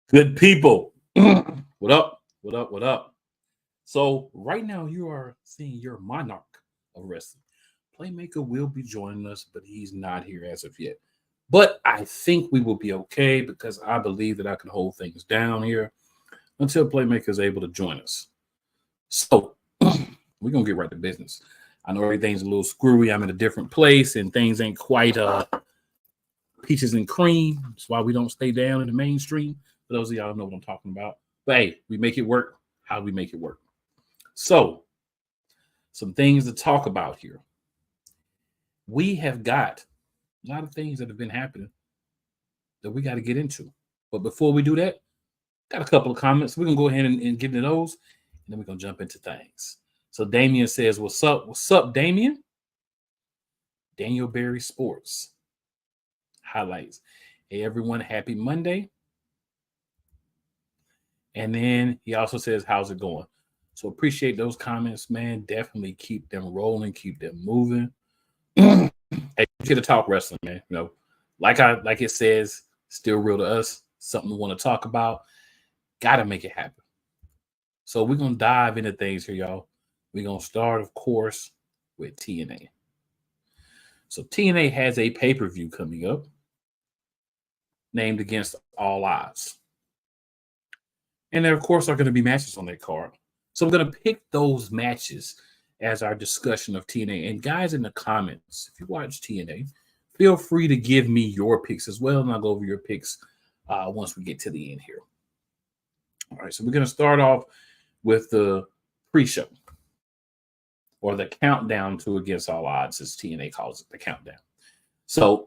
Good people. What up? What up? What up? So, right now, you are seeing your monarch of wrestling. Playmaker will be joining us, but he's not here as of yet. But I think we will be okay because I believe that I can hold things down here until Playmaker is able to join us. So, we're going to get right to business. I know everything's a little screwy. I'm in a different place and things ain't quite peaches and cream. That's why we don't stay down in the mainstream. For those of y'all who know what I'm talking about. But hey, we make it work. How do we make it work? So, some things to talk about here. We have got a lot of things that have been happening that we got to get into. But before we do that, got a couple of comments. We're going to go ahead and get into those, and then we're going to jump into things. So, Damien says, What's up? What's up, Damien? Daniel Berry Sports. Highlights. Hey, everyone, happy Monday. And then he also says, How's it going? So appreciate those comments, man. Definitely keep them rolling, keep them moving. Hey, you get to talk wrestling, man. You know, like it says, still real to us, something we want to talk about. Gotta make it happen. So we're gonna dive into things here, y'all. We're gonna start, of course, with TNA. So TNA has a pay-per-view coming up named Against All Odds. And there, of course, are going to be matches on that card. So we're going to pick those matches as our discussion of TNA. And guys, in the comments, if you watch TNA, feel free to give me your picks as well. And I'll go over your picks once we get to the end here. All right, so we're going to start off with the pre-show or the countdown to Against All Odds, as TNA calls it, the countdown. So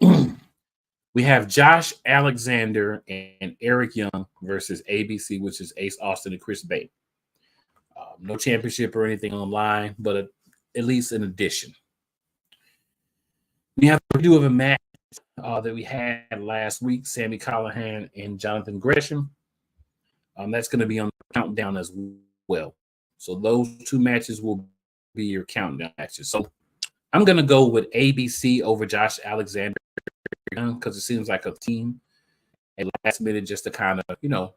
we have Josh Alexander and Eric Young versus ABC, which is Ace Austin and Chris Bay. No championship or anything online, but at least an addition. We have a review of a match that we had last week, Sami Callihan and Jonathan Gresham. That's going to be on the countdown as well. So those two matches will be your countdown matches. So I'm going to go with ABC over Josh Alexander because it seems like a team at last minute just to kind of,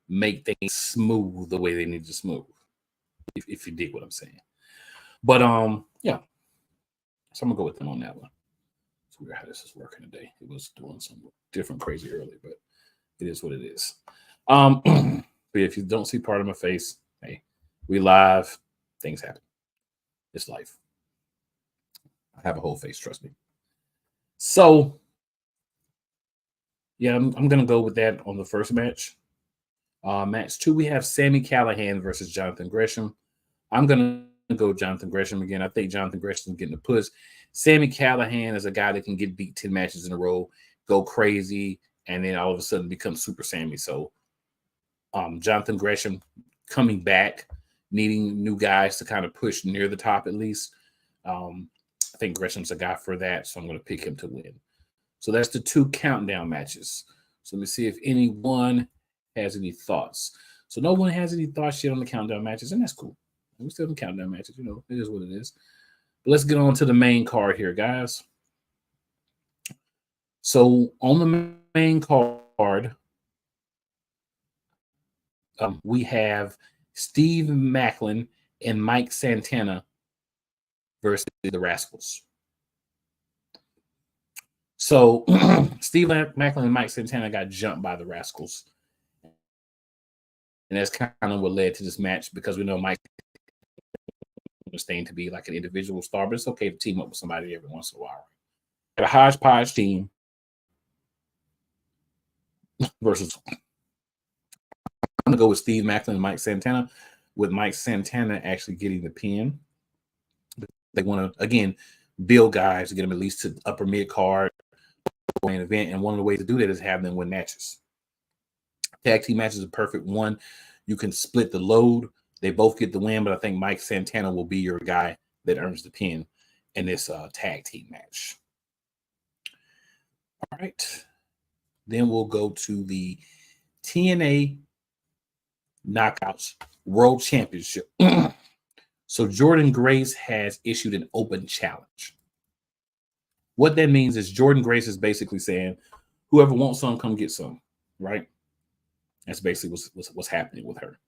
make things smooth the way they need to smooth, if you dig what I'm saying. But, yeah. So I'm going to go with them on that one. It's weird how this is working today. It was doing some different crazy early, but it is what it is. But if you don't see part of my face, hey, we live. Things happen. It's life. I have a whole face, trust me. So, yeah, I'm going to go with that on the first match. Match 2, we have Sami Callihan versus Jonathan Gresham. I'm going to go Jonathan Gresham again. I think Jonathan Gresham is getting the push. Sami Callihan is a guy that can get beat 10 matches in a row, go crazy, and then all of a sudden become Super Sami. So Jonathan Gresham coming back, needing new guys to kind of push near the top at least. I think Gresham's a guy for that, so I'm going to pick him to win. So that's the 2 countdown matches. So let me see if anyone has any thoughts. So no one has any thoughts yet on the countdown matches, and that's cool. We still have countdown matches, it is what it is. But let's get on to the main card here, guys. So on the main card, we have Steve Maclin and Mike Santana versus the Rascals. So Steve Maclin and Mike Santana got jumped by the Rascals. And that's kind of what led to this match because we know Mike was staying to be like an individual star, but it's okay to team up with somebody every once in a while. A hodgepodge team versus I'm going to go with Steve Maclin and Mike Santana, with Mike Santana actually getting the pin. They want to, again, build guys to get them at least to upper mid-card main event, and one of the ways to do that is have them win matches. Tag team matches is a perfect one. You can split the load. They both get the win, but I think Mike Santana will be your guy that earns the pin in this tag team match. All right. Then we'll go to the TNA Knockouts World Championship. So Jordan Grace has issued an open challenge. What that means is Jordan Grace is basically saying, whoever wants some, come get some, right? That's basically what's happening with her.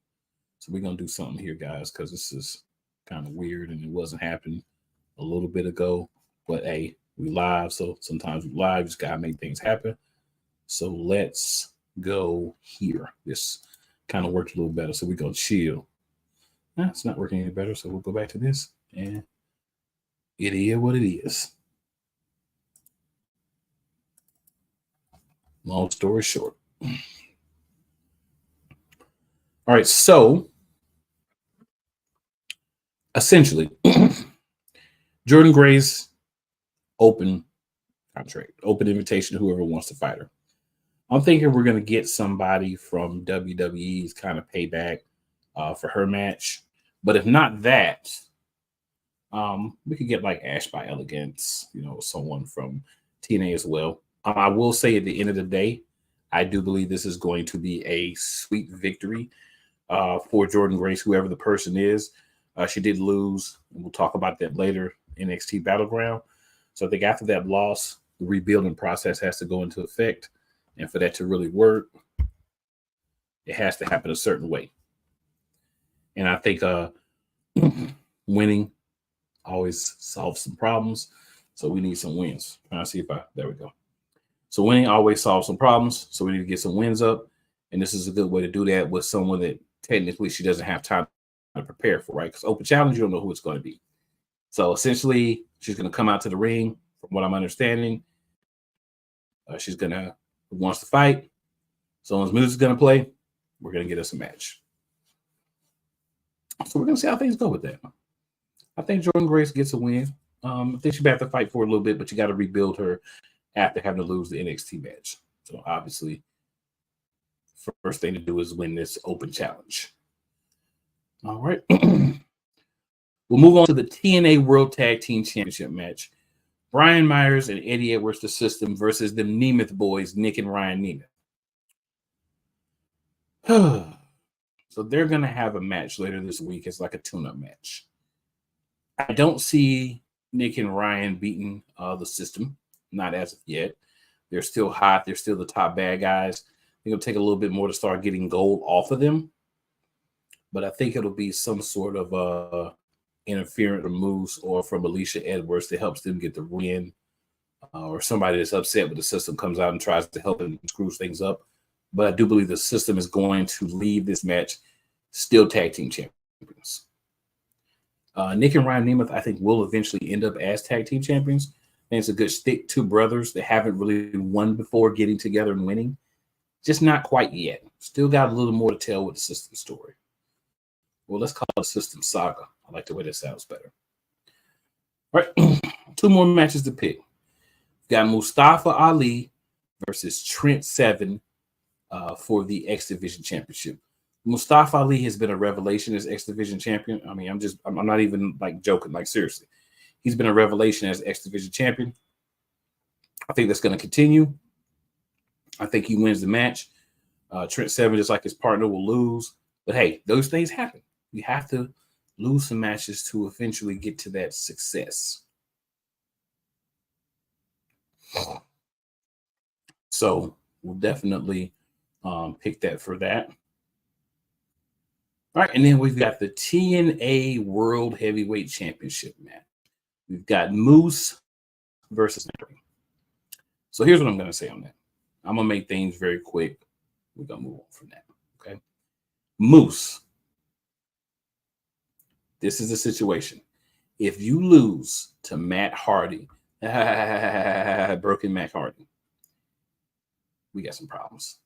So we're gonna do something here, guys, because this is kind of weird and it wasn't happening a little bit ago. But hey, we live, so sometimes we live, just gotta make things happen. So let's go here. This kind of worked a little better. So we're gonna chill. Nah, it's not working any better, so we'll go back to this. And it is what it is. Long story short. All right, so essentially, Jordan Grace open contract, open invitation to whoever wants to fight her. I'm thinking we're gonna get somebody from WWE's kind of payback for her match, but if not that, we could get like Ash by Elegance, someone from TNA as well. I will say at the end of the day, I do believe this is going to be a sweet victory for Jordan Grace, whoever the person is. She did lose, and we'll talk about that later in NXT Battleground. So I think after that loss, the rebuilding process has to go into effect. And for that to really work, it has to happen a certain way. And I think winning always solves some problems. So we need some wins. Trying to see if there we go. So winning always solves some problems. So we need to get some wins up. And this is a good way to do that with someone that technically she doesn't have time to prepare for, right? Because open challenge, you don't know who it's going to be. So essentially, she's going to come out to the ring, from what I'm understanding. She's going to wants to fight. So as music's going to play, we're going to get us a match. So we're going to see how things go with that. I think Jordan Grace gets a win. I think she'll have to fight for a little bit, but you got to rebuild her after having to lose the NXT match. So obviously, first thing to do is win this open challenge. All right. We'll move on to the TNA World Tag Team Championship match. Brian Myers and Eddie Edwards, the System, versus the Nemeth boys, Nick and Ryan Nemeth. So they're going to have a match later this week. It's like a tune-up match. I don't see Nick and Ryan beating the System, not as of yet. They're still hot. They're still the top bad guys. It'll take a little bit more to start getting gold off of them. But I think it'll be some sort of interference from Moose or from Alicia Edwards that helps them get the win. Or somebody that's upset with the System comes out and tries to help and screws things up. But I do believe the System is going to leave this match still tag team champions. Nick and Ryan Nemeth, I think, will eventually end up as tag team champions. I think it's a good stick. Two brothers that haven't really won before getting together and winning. Just not quite yet. Still got a little more to tell with the System story. Well, let's call it System Saga. I like the way that sounds better. All right, two more matches to pick. We've got Mustafa Ali versus Trent Seven for the X Division Championship. Mustafa Ali has been a revelation as X Division champion. I mean, I'm not even like joking, like seriously. He's been a revelation as X Division champion. I think that's going to continue. I think he wins the match. Trent Seven, just like his partner, will lose. But hey, those things happen. You have to lose some matches to eventually get to that success. So we'll definitely pick that for that. All right, and then we've got the TNA World Heavyweight Championship match. We've got Moose versus Mary. So here's what I'm going to say on that. I'm going to make things very quick. We're going to move on from that, okay? Moose. This is the situation. If you lose to Matt Hardy, broken Matt Hardy, we got some problems.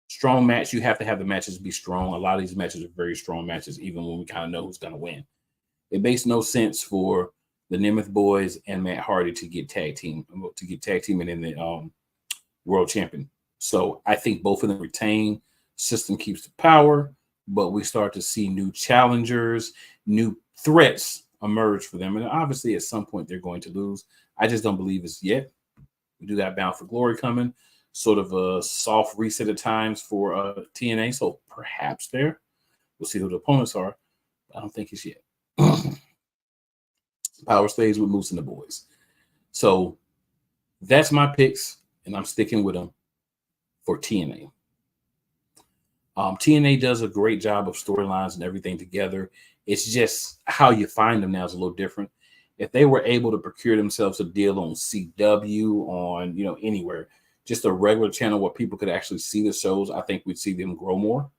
Strong match. You have to have the matches be strong. A lot of these matches are very strong matches, even when we kind of know who's going to win. It makes no sense for the Nemeth boys and Matt Hardy to get tag teaming in the world champion. So I think both of them retain. System keeps the power, but we start to see new challengers, new threats emerge for them. And obviously, at some point, they're going to lose. I just don't believe it's yet. We do got Bound for Glory coming. Sort of a soft reset at times for TNA. So perhaps there. We'll see who the opponents are. I don't think it's yet. Power stays with Moose and the boys. So that's my picks, and I'm sticking with them for TNA. TNA does a great job of storylines and everything together. It's just how you find them now is a little different. If they were able to procure themselves a deal on CW, on anywhere, just a regular channel where people could actually see the shows, I think we'd see them grow more.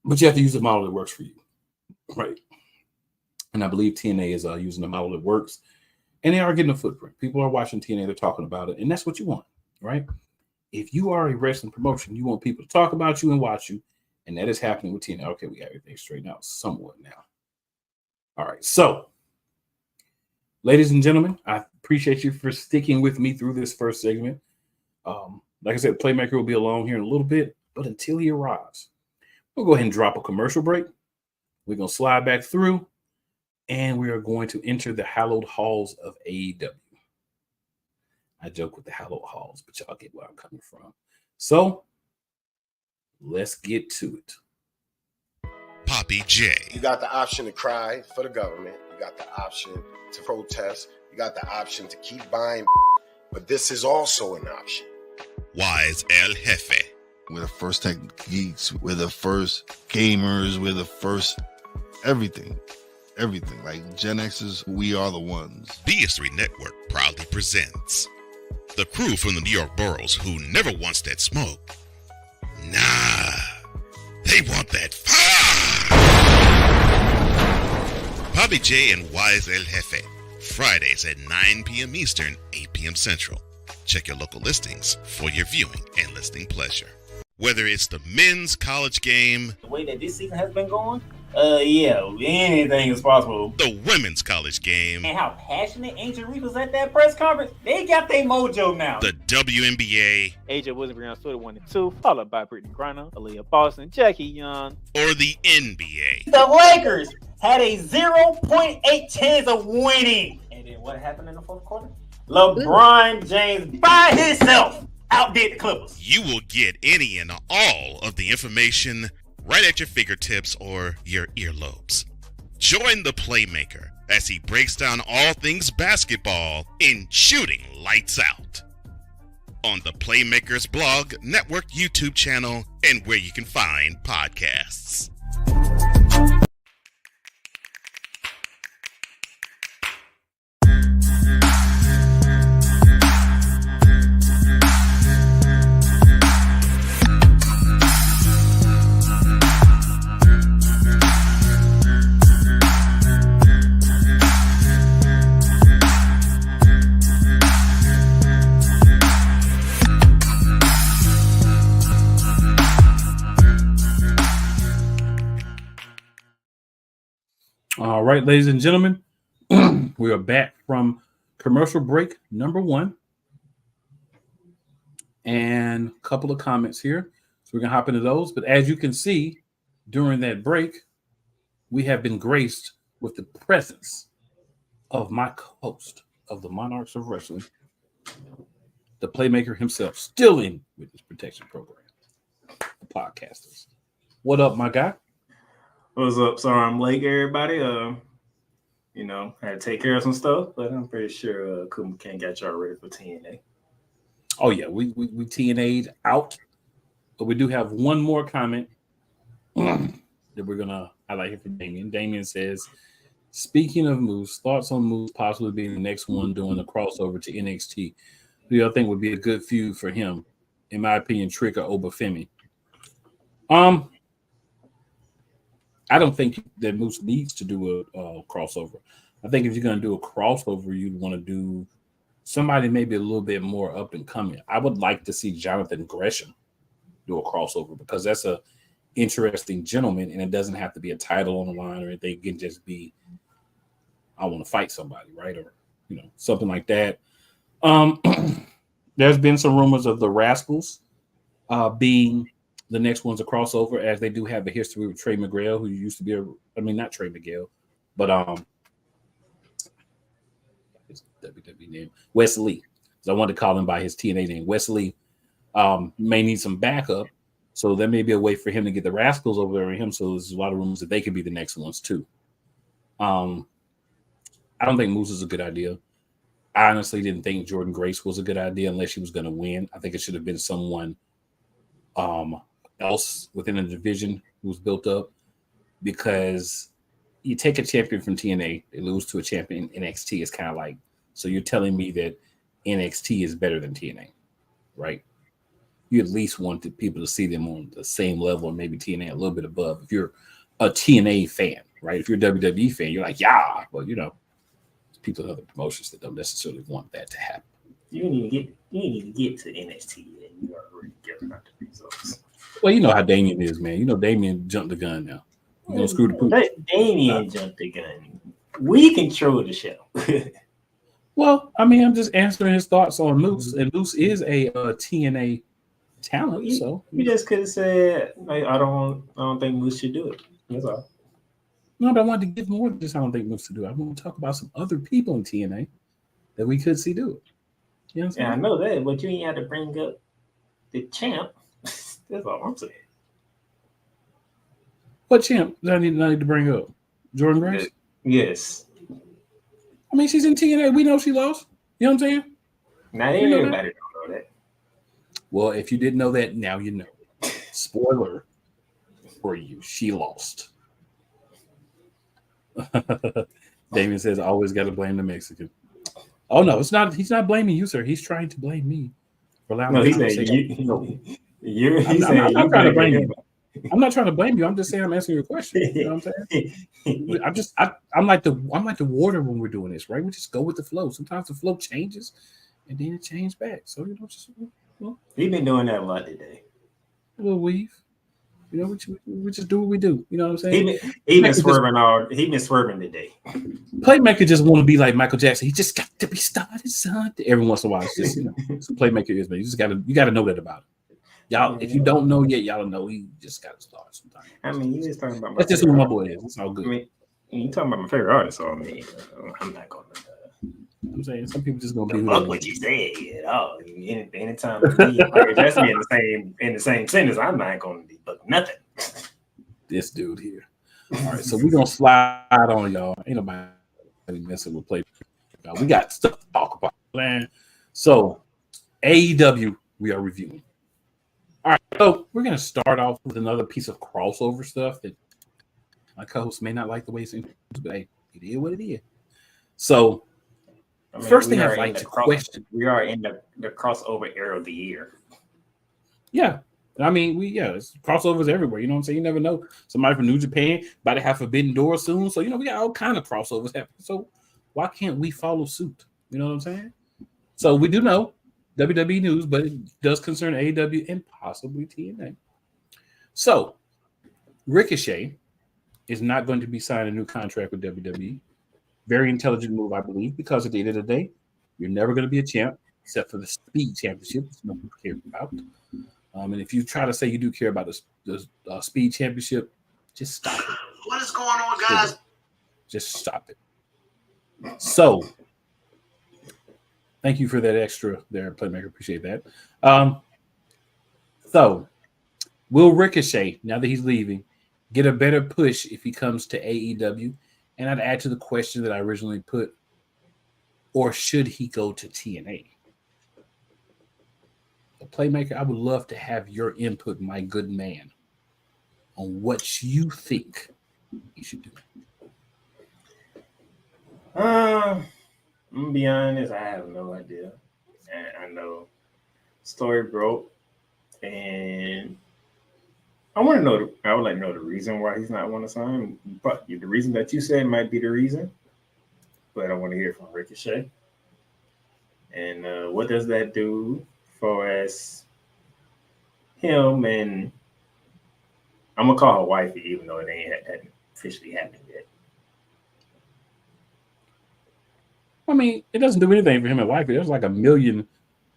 But you have to use a model that works for you, right? And I believe TNA is using a model that works, and they are getting a footprint. People are watching TNA, they're talking about it, and that's what you want, right? If you are a wrestling promotion, you want people to talk about you and watch you, and that is happening with TNA. Okay, we got everything straightened out somewhat now. All right, so, ladies and gentlemen, I appreciate you for sticking with me through this first segment. Like I said, Playmaker will be along here in a little bit, but until he arrives, we'll go ahead and drop a commercial break. We're going to slide back through, and we are going to enter the hallowed halls of AEW. I joke with the hallowed halls, but y'all get where I'm coming from. So, let's get to it. Poppy J. You got the option to cry for the government. You got the option to protest. You got the option to keep buying, but this is also an option. Wise El Jefe. We're the first tech geeks. We're the first gamers. We're the first everything. Everything. Like Gen X's, we are the ones. BS3 Network proudly presents the crew from the New York boroughs who never wants that smoke. Nah, they want that fire. Poppy J and Wise El Jefe. Fridays at 9 p.m. Eastern, 8 p.m. Central. Check your local listings for your viewing and listening pleasure. Whether it's the men's college game, the way that this season has been going, anything is possible. The women's college game, and how passionate Ancient Reef was at that press conference, they got their mojo now. The WNBA, AJ Williams on Twitter 1 and 2, followed by Brittany Griner, Aaliyah Boston, Jackie Young, or the NBA. The Lakers had a 0.8 chance of winning. And then what happened in the fourth quarter? LeBron James by himself outdid the Clippers. You will get any and all of the information right at your fingertips or your earlobes. Join the Playmaker as he breaks down all things basketball in Shooting Lights Out on the Playmakers blog, network, YouTube channel, and where you can find podcasts. All right, ladies and gentlemen, we are back from commercial break number 1. And a couple of comments here. So we're going to hop into those. But as you can see, during that break, we have been graced with the presence of my host of the Monarchs of Wrestling, the Playmaker himself, still in witness protection program, the podcasters. What up, my guy? What's up? Sorry I'm late, everybody. Had to take care of some stuff, but I'm pretty sure Kuma can't get y'all ready for TNA. Oh, yeah, we TNA'd out, but we do have one more comment that we're going to highlight here from Damien. Damien says, speaking of Moose, thoughts on Moose possibly being the next one doing a crossover to NXT. Who do y'all think would be a good feud for him? In my opinion, Trick or Obafemi. I don't think that Moose needs to do a crossover. I think if you're going to do a crossover, you'd want to do somebody maybe a little bit more up and coming. I would like to see Jonathan Gresham do a crossover because that's a interesting gentleman, and it doesn't have to be a title on the line or anything. It can just be, I want to fight somebody, right? Or, something like that. There's been some rumors of the Rascals being the next one's a crossover, as they do have a history with Trey Miguel, who used to be not Trey Miguel, but his WWE name, Wes Lee. So I wanted to call him by his TNA name. Wes Lee may need some backup, so there may be a way for him to get the Rascals over there with him. So there's a lot of rumors that they could be the next ones too. I don't think Moose is a good idea. I honestly didn't think Jordan Grace was a good idea unless she was going to win. I think it should have been someone else within the division who was built up, because you take a champion from TNA, they lose to a champion in NXT. It's kind of like, so you're telling me that NXT is better than TNA, right? You at least want the people to see them on the same level, or maybe TNA a little bit above. If you're a TNA fan, right? If you're a WWE fan, you're like, yeah, well, people in other promotions that don't necessarily want that to happen. You didn't even get to NXT yet. You are already giving out the results. Well, you know how Damien is, man. Damien jumped the gun now. You gonna screw the pooch. Damien jumped the gun. We control the show. Well, I mean, I'm just answering his thoughts on Moose, and Moose is a TNA talent. So you just could have said, like, I don't think Moose should do it. That's all. No, but I wanted to give more than just I don't think Moose to do it. I want to talk about some other people in TNA that we could see do it. You know what I'm saying? Yeah, I know that, but you ain't had to bring up the champ. That's all I'm saying. What champ do I need to bring up? Jordan Grace? Yes. I mean, she's in TNA. We know she lost. You know what I'm saying? Not everybody don't know that. Well, if you didn't know that, now you know. Spoiler for you. She lost. Damien says, always got to blame the Mexican. Oh, no, it's not. He's not blaming you, sir. He's trying to blame me for allowing no, the he's conversation. I'm not trying to blame you. I'm not trying to blame you. I'm just saying I'm asking you a question. You know what I'm saying? I'm like the water when we're doing this, right? We just go with the flow. Sometimes the flow changes and then it changes back. So He's been doing that a lot today. A little weave. We just do what we do. You know what I'm saying? He been swerving He been swerving today. Playmaker just want to be like Michael Jackson. He just got to be started, son. Every once in a while, it's just it's Playmaker is, man. You got to know that about him. Y'all, if you don't know yet, y'all know he just got to start sometimes. I mean, you just talking about that's just who my boy is. It's all good. I mean, you talking about my favorite artist, so I mean, I'm not gonna. I'm saying some people just gonna be fuck what you say at all. Anytime that's me in the same sentence, I'm not gonna be fucking nothing. This dude here. All right, so we're gonna slide on y'all. Ain't nobody messing with play. We got stuff to talk about, man. So AEW, we are reviewing. All right, so we're gonna start off with another piece of crossover stuff that my co-host may not like the way it seems, but hey, it is what it is. So first thing I'd like to question. We are in the crossover era of the year. Yeah. I mean, it's crossovers everywhere. You know what I'm saying? You never know. Somebody from New Japan about to have Forbidden Door soon. So, we got all kind of crossovers happening. So why can't we follow suit? You know what I'm saying? So we do know WWE news, but it does concern AEW and possibly TNA. So Ricochet is not going to be signing a new contract with WWE. Very intelligent move, I believe, because at the end of the day, you're never going to be a champ except for the Speed Championship, which no one cares about. And if you try to say you do care about the Speed Championship, just stop it. What is going on, guys? Just stop it. So, thank you for that extra there, Playmaker. Appreciate that. So, will Ricochet, now that he's leaving, get a better push if he comes to AEW? And I'd add to the question that I originally put, or should he go to TNA? The Playmaker, I would love to have your input, my good man, on what you think he should do. I'm gonna be honest, I have no idea. And I know story broke, and I would like to know the reason why he's not want to sign. But the reason that you said might be the reason, but I want to hear from Ricochet. And what does that do for as him and I'm gonna call her wifey, even though it hadn't officially happened yet. I mean, it doesn't do anything for him and wifey. There's like a million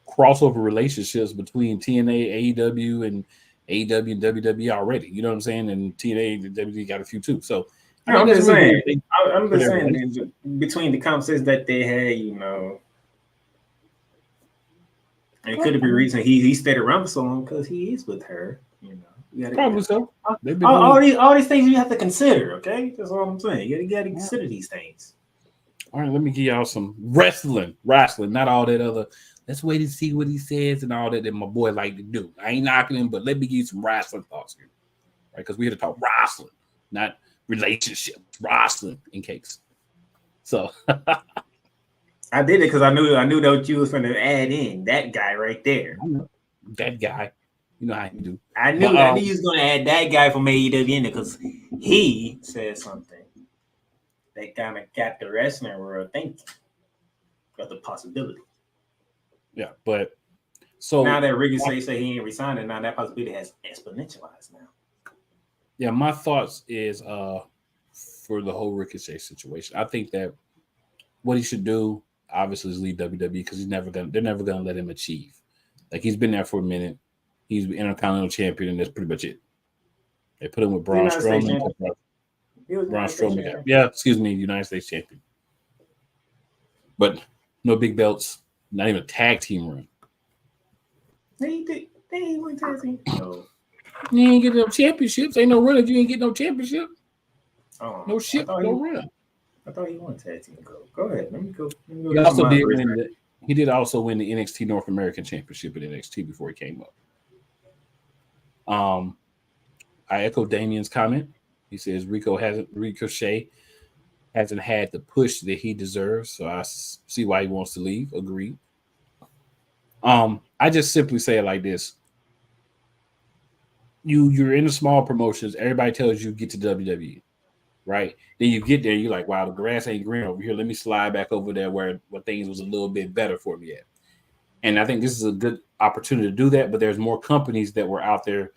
crossover relationships between TNA, AEW, and AEW and WWE already. You know what I'm saying? And TNA and WWE got a few too. So I'm just saying between the conversations that they had, and it could be a reason he stayed around for so long because he is with her. Probably so. All these things you have to consider. Okay, that's all I'm saying. You got to consider these things. All right, let me give y'all some wrestling, not all that other. Let's wait and see what he says and all that my boy like to do. I ain't knocking him, but let me give you some wrestling thoughts here, right? Because we here to talk wrestling, not relationships, wrestling in case. So I did it because I knew that what you was going to add in that guy right there. That guy, you know how you do. I knew he was going to add that guy from AEW in there because he said something that kind of got the wrestling world thinking of the possibility. Yeah, but so now that Ricochet say he ain't resigning, now that possibility has exponentialized now. Yeah, my thoughts is for the whole Ricochet situation. I think that what he should do, obviously, is leave WWE because they're never gonna let him achieve. Like he's been there for a minute. He's the Intercontinental Champion, and that's pretty much it. They put him with Braun Strowman. Braun Strowman. Yeah, excuse me, United States champion. But no big belts, not even a tag team run. They went tag team. No. You ain't get no championships. Ain't no run if you ain't get no championship. Oh, no ship, no run. I thought he won tag team. Go ahead. Let me go. He also did win he did also win the NXT North American Championship at NXT before he came up. I echo Damien's comment. He says Ricochet hasn't had the push that he deserves, so I see why he wants to leave. Agreed. I just simply say it like this. You're in the small promotions. Everybody tells you get to WWE, right? Then you get there, you're like, wow, the grass ain't green over here. Let me slide back over there where things was a little bit better for me at. And I think this is a good opportunity to do that, but there's more companies that were out there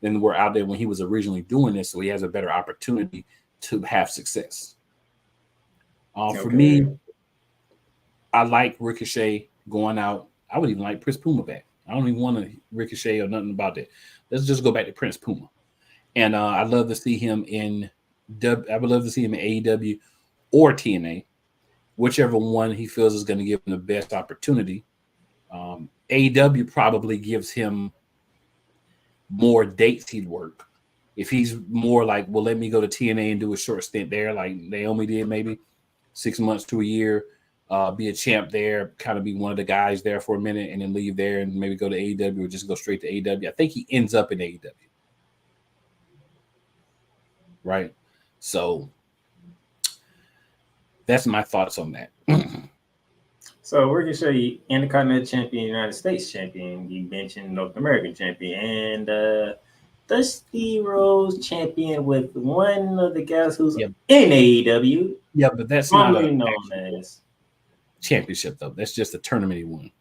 than were out there when he was originally doing this, so he has a better opportunity to have success. For me, I like Ricochet going out. I would even like Prince Puma back. I don't even want to Ricochet or nothing about that. Let's just go back to Prince Puma. And I'd love to see him I would love to see him in AEW or TNA, whichever one he feels is going to give him the best opportunity. AEW probably gives him more dates he'd work. If he's more like, well, let me go to TNA and do a short stint there, like Naomi did, maybe 6 months to a year, be a champ there, kind of be one of the guys there for a minute, and then leave there and maybe go to AEW or just go straight to AEW. I think he ends up in AEW. Right? So that's my thoughts on that. So Ricochet, Intercontinental Champion, United States Champion. You mentioned North American Champion, and Dusty Rhodes Champion with one of the guys who's in AEW. Yeah, but that's not known as championship, though. That's just a tournament he won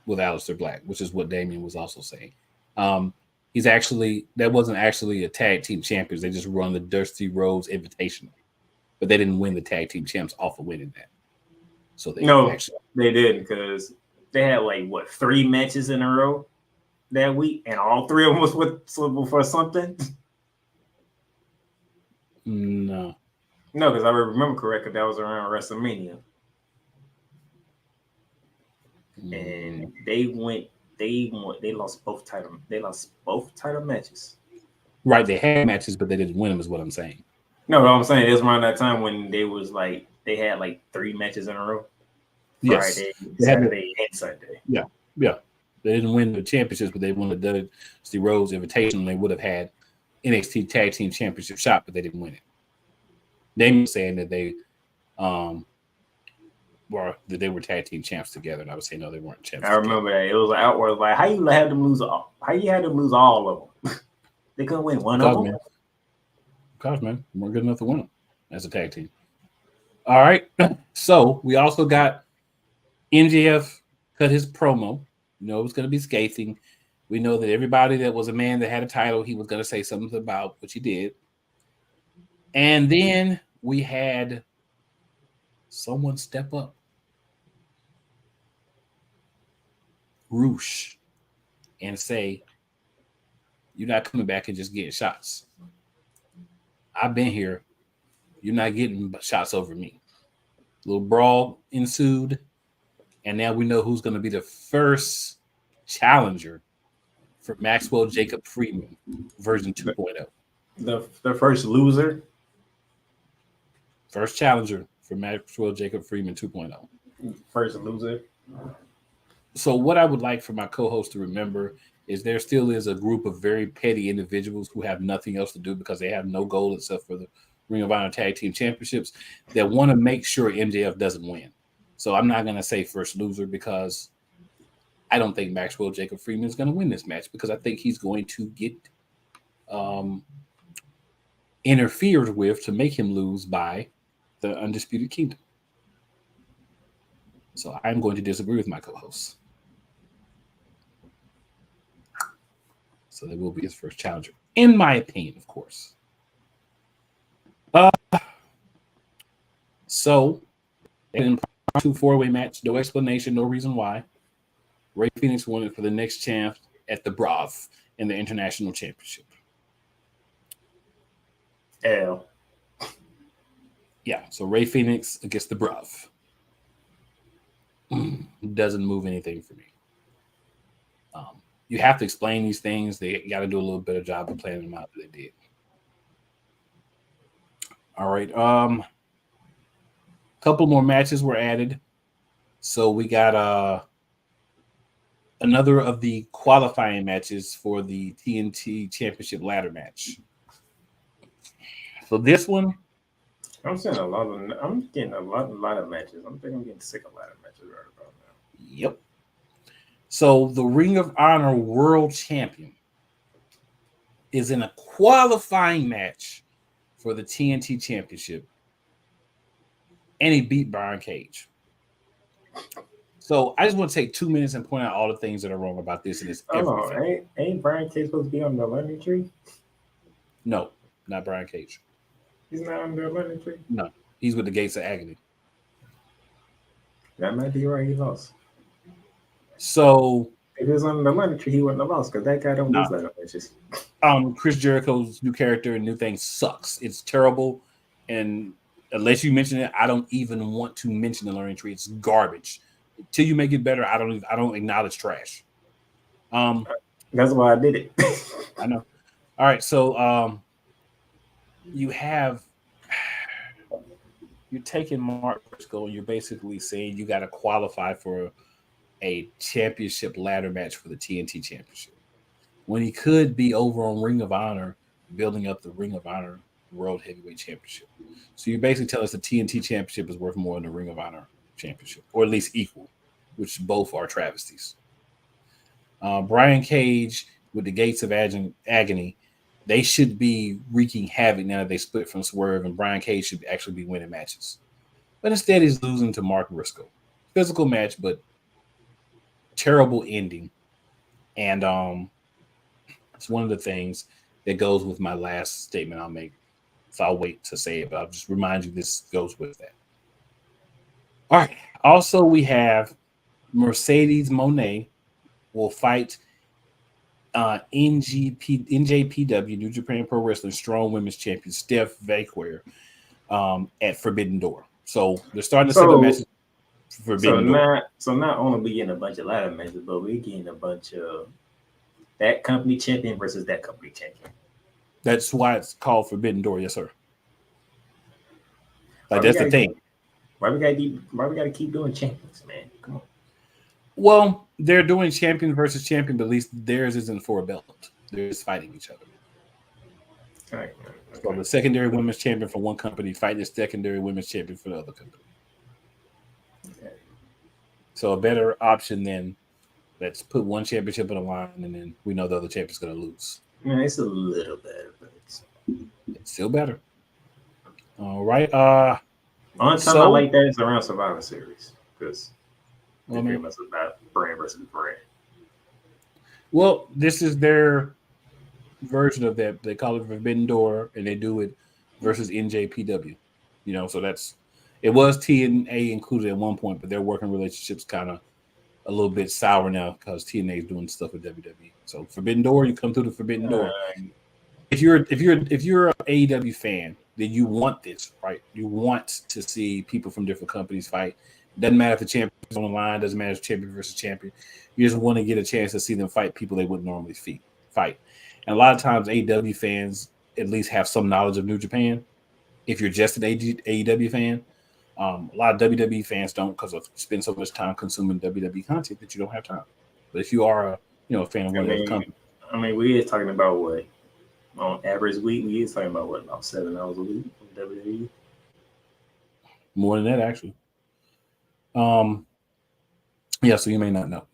with Aleister Black, which is what Damien was also saying. That wasn't actually a tag team champions. They just run the Dusty Rhodes Invitational, but they didn't win the tag team champs off of winning that. So they didn't, because they had 3 matches in a row that week, and all 3 of them was for something. No, because I remember correctly that was around WrestleMania, and they lost both title. They lost both title matches. Right, they had matches, but they didn't win them. Is what I'm saying. No, what I'm saying is around that time when they had 3 matches in a row. Yes. Friday, Saturday, and Sunday. Yeah. They didn't win the championships, but they won the Dusty Rhodes Invitational. They would have had NXT Tag Team Championship shot, but they didn't win it. Damien was saying that they were tag team champs together, and I was saying no, they weren't champs. I remember that it was outward how you had them lose all. How you had them lose all of them? They couldn't win one of them. Because man, we weren't good enough to win them as a tag team. All right, so we also got MJF cut his promo. You know it was going to be scathing. We know that everybody that was a man that had a title, he was going to say something about, which he did. And then we had someone step up. Roosh. And say, you're not coming back and just getting shots. I've been here. You're not getting shots over me. A little brawl ensued. And now we know who's going to be the first challenger for Maxwell Jacob Friedman version 2.0. The first loser. First challenger for Maxwell Jacob Freeman 2.0. First loser. So what I would like for my co-host to remember is there still is a group of very petty individuals who have nothing else to do because they have no goal except for the Ring of Honor Tag Team Championships that want to make sure MJF doesn't win. So I'm not going to say first loser because I don't think Maxwell Jacob Freeman is going to win this match because I think he's going to get interfered with to make him lose by the Undisputed Kingdom. So I'm going to disagree with my co-host. So that will be his first challenger, in my opinion, of course. So, in 2 4-way match, no explanation, no reason why. Ray Phoenix won it for the next champ at the Brav in the International Championship. L. Yeah, so Ray Phoenix against the Brav. Doesn't move anything for me. You have to explain these things. They got to do a little better job of planning them out than they did. All right. Couple more matches were added. So we got another of the qualifying matches for the TNT Championship ladder match. So this one, I'm getting a lot of matches. I'm getting sick of ladder matches right about now. Yep. So the Ring of Honor World Champion is in a qualifying match for the TNT Championship, and he beat Brian Cage. So I just want to take 2 minutes and point out all the things that are wrong about this, and it's everything. Ain't Brian Cage supposed to be on the learning tree? No, not Brian Cage. He's not on the learning tree? No, he's with the Gates of Agony. That might be right. He lost. So if he was on the learning tree, he wouldn't have lost because that guy don't lose ladder matches. Chris Jericho's new character and new thing sucks. It's terrible, and unless you mention it, I don't even want to mention the learning tree. It's garbage. Till you make it better, I don't acknowledge trash. That's why I did it. I know. All right, so you're taking Mark Briscoe and you're basically saying you got to qualify for a championship ladder match for the TNT Championship when he could be over on Ring of Honor building up the Ring of Honor World Heavyweight Championship. So you basically tell us the TNT Championship is worth more than the Ring of Honor Championship, or at least equal, which both are travesties. Brian Cage with the Gates of Agony, they should be wreaking havoc now that they split from Swerve, and Brian Cage should actually be winning matches. But instead, he's losing to Mark Briscoe. Physical match, but terrible ending. And it's one of the things that goes with my last statement I'll make. So I'll wait to say it, but I'll just remind you this goes with that. All right. Also, we have Mercedes Moné will fight NJPW, New Japan Pro Wrestling Strong Women's Champion Steph Vaquer at Forbidden Door. So they're starting to set up matches for Forbidden Door. So not only we getting a bunch of ladder matches, but we're getting a bunch of that company champion versus that company champion. That's why it's called Forbidden Door, yes, sir. Like that's the thing. Why we gotta keep doing champions, man? Come on. Well, they're doing champion versus champion, but at least theirs isn't for a belt. They're just fighting each other. All right. So the secondary women's champion for one company fighting the secondary women's champion for the other company. Okay. So a better option than let's put one championship on the line and then we know the other champion's going to lose. Yeah, it's a little better, but it's still better. All right. Only time I like that is around Survivor Series because it's pretty much about brand versus brand. Well, this is their version of that. They call it Forbidden Door, and they do it versus NJPW. You know, so it was TNA included at one point, but their working relationships kind of a little bit sour now because TNA is doing stuff with WWE. So Forbidden Door, you come through the Forbidden Door. If you're an AEW fan, then you want this, right? You want to see people from different companies fight. Doesn't matter if the champion's on the line. Doesn't matter if champion versus champion. You just want to get a chance to see them fight people they wouldn't normally fight. And a lot of times AEW fans at least have some knowledge of New Japan. if you're just an AEW fan. A lot of WWE fans don't, because of spend so much time consuming WWE content that you don't have time. But if you are a fan of one of the other companies, I mean, we is talking about what on average week. We is talking about what about 7 hours a week on WWE. more than that actually. Yeah, so you may not know.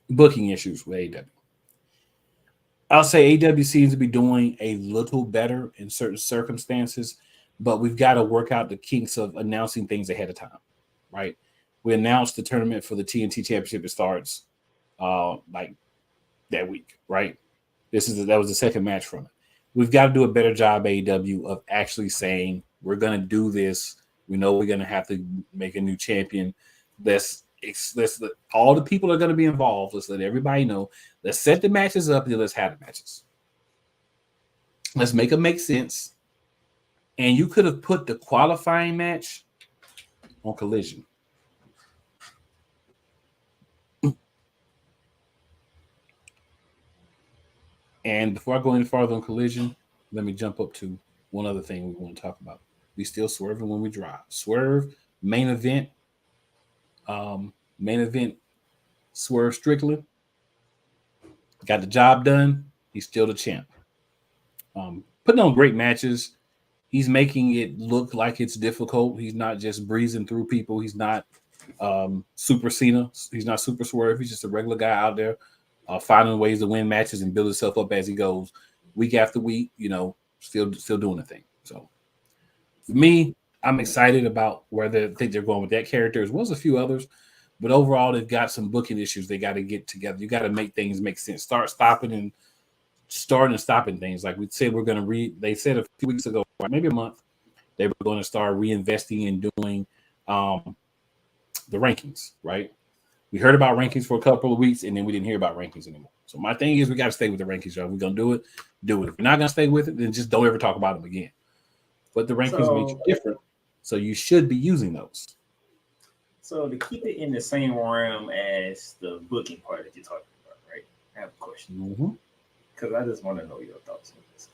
Booking issues with AEW. I'll say AEW seems to be doing a little better in certain circumstances, but we've got to work out the kinks of announcing things ahead of time, right? We announced the tournament for the TNT Championship. It starts like that week, right? That was the second match from it. We've got to do a better job, AEW, of actually saying we're going to do this. We know we're going to have to make a new champion. Let's all the people are going to be involved. Let's let everybody know. Let's set the matches up and then let's have the matches. Let's make them make sense. And you could have put the qualifying match on Collision. And before I go any farther on Collision, let me jump up to one other thing we want to talk about. We still swerving when we drive. Swerve, main event, Swerve Strickland. Got the job done. He's still the champ. Putting on great matches. He's making it look like it's difficult. He's not just breezing through people. He's not Super Cena. He's not Super Swerve. He's just a regular guy out there finding ways to win matches and build himself up as he goes, week after week. Still doing the thing. So for me, I'm excited about where they think they're going with that character, as well as a few others. But overall, they've got some booking issues they got to get together. You got to make things make sense. Starting and stopping things. Like we said, we're going to they said a few weeks ago, maybe a month, they were going to start reinvesting in doing the rankings, right? We heard about rankings for a couple of weeks, and then we didn't hear about rankings anymore. So my thing is we got to stay with the rankings, y'all. We're going to do it. Do it. If you're not going to stay with it, then just don't ever talk about them again. But the rankings make you different, so you should be using those. So to keep it in the same realm as the booking part that you're talking about, right? I have a question. Because I just want to know your thoughts on this.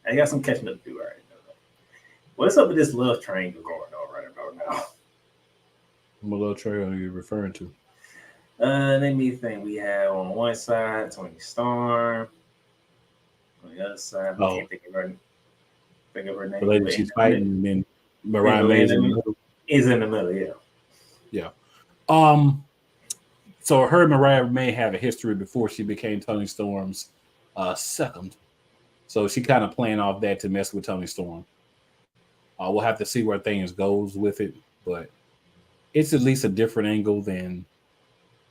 I got some catching up to do right now. What's up with this love triangle going on right about now? What love triangle are you referring to? Let me think. We have on one side Tony Storm. On the other side, I can't think of her name. The lady she's fighting, and then Mariah May is in the middle. Is in the middle, yeah. Yeah. So her and Mariah May have a history before she became Tony Storm's second. So she kind of playing off that to mess with Tony Storm. We'll have to see where things goes with it, but it's at least a different angle than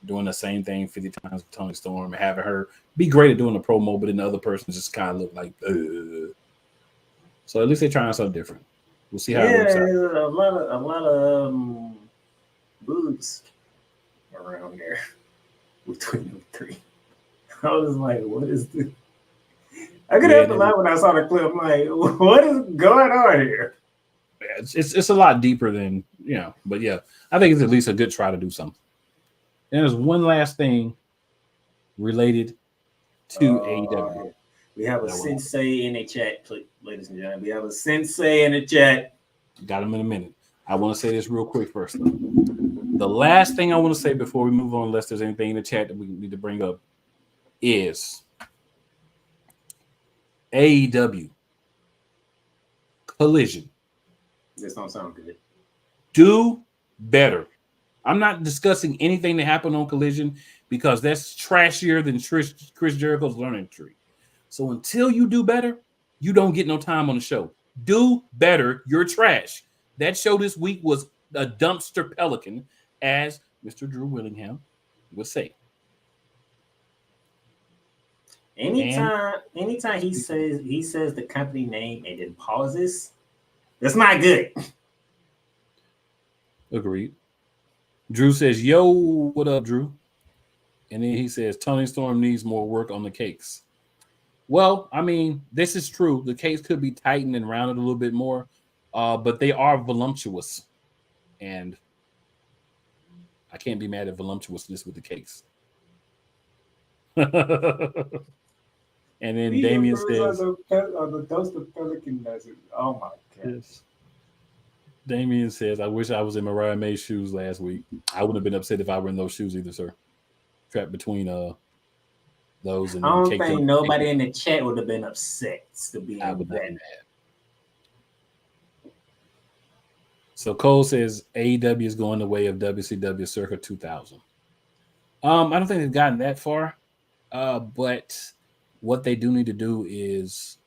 doing the same thing 50 times with Tony Storm and having her be great at doing a promo, but then the other person just kind of look like, So at least they're trying something different. We'll see how it works out. A lot of boobs around there between the three. I was like, what is this? I could have to laugh when I saw the clip. I'm like, what is going on here? It's a lot deeper than, but yeah, I think it's at least a good try to do something. And there's one last thing related to AEW. We have a sensei in the chat, ladies and gentlemen. We have a sensei in the chat. Got him in a minute. I want to say this real quick first. The last thing I want to say before we move on, unless there's anything in the chat that we need to bring up, is AEW Collision. This don't sound good. Do better. I'm not discussing anything that happened on Collision because that's trashier than Chris Jericho's learning tree. So until you do better, you don't get no time on the show. Do better. You're trash. That show this week was a dumpster pelican, as Mr. Drew Willingham would say. Anytime he says the company name and then pauses, that's not good. Agreed. Drew says, yo, what up, Drew? And then he says, Tony Storm needs more work on the cakes. Well, I mean, this is true. The cakes could be tightened and rounded a little bit more, but they are voluptuous. And I can't be mad at voluptuousness with the cakes. And then Damien says, the Dust of Pelican Desert. Oh my god. yes. Damien says, I wish I was in Mariah May's shoes last week. I wouldn't have been upset if I were in those shoes either, sir. Trapped between those and I don't Cake think Joe- nobody in the chat would have been upset to be I in would not that. be mad. So Cole says AEW is going the way of WCW circa 2000. I don't think they've gotten that far, but what they do need to do is,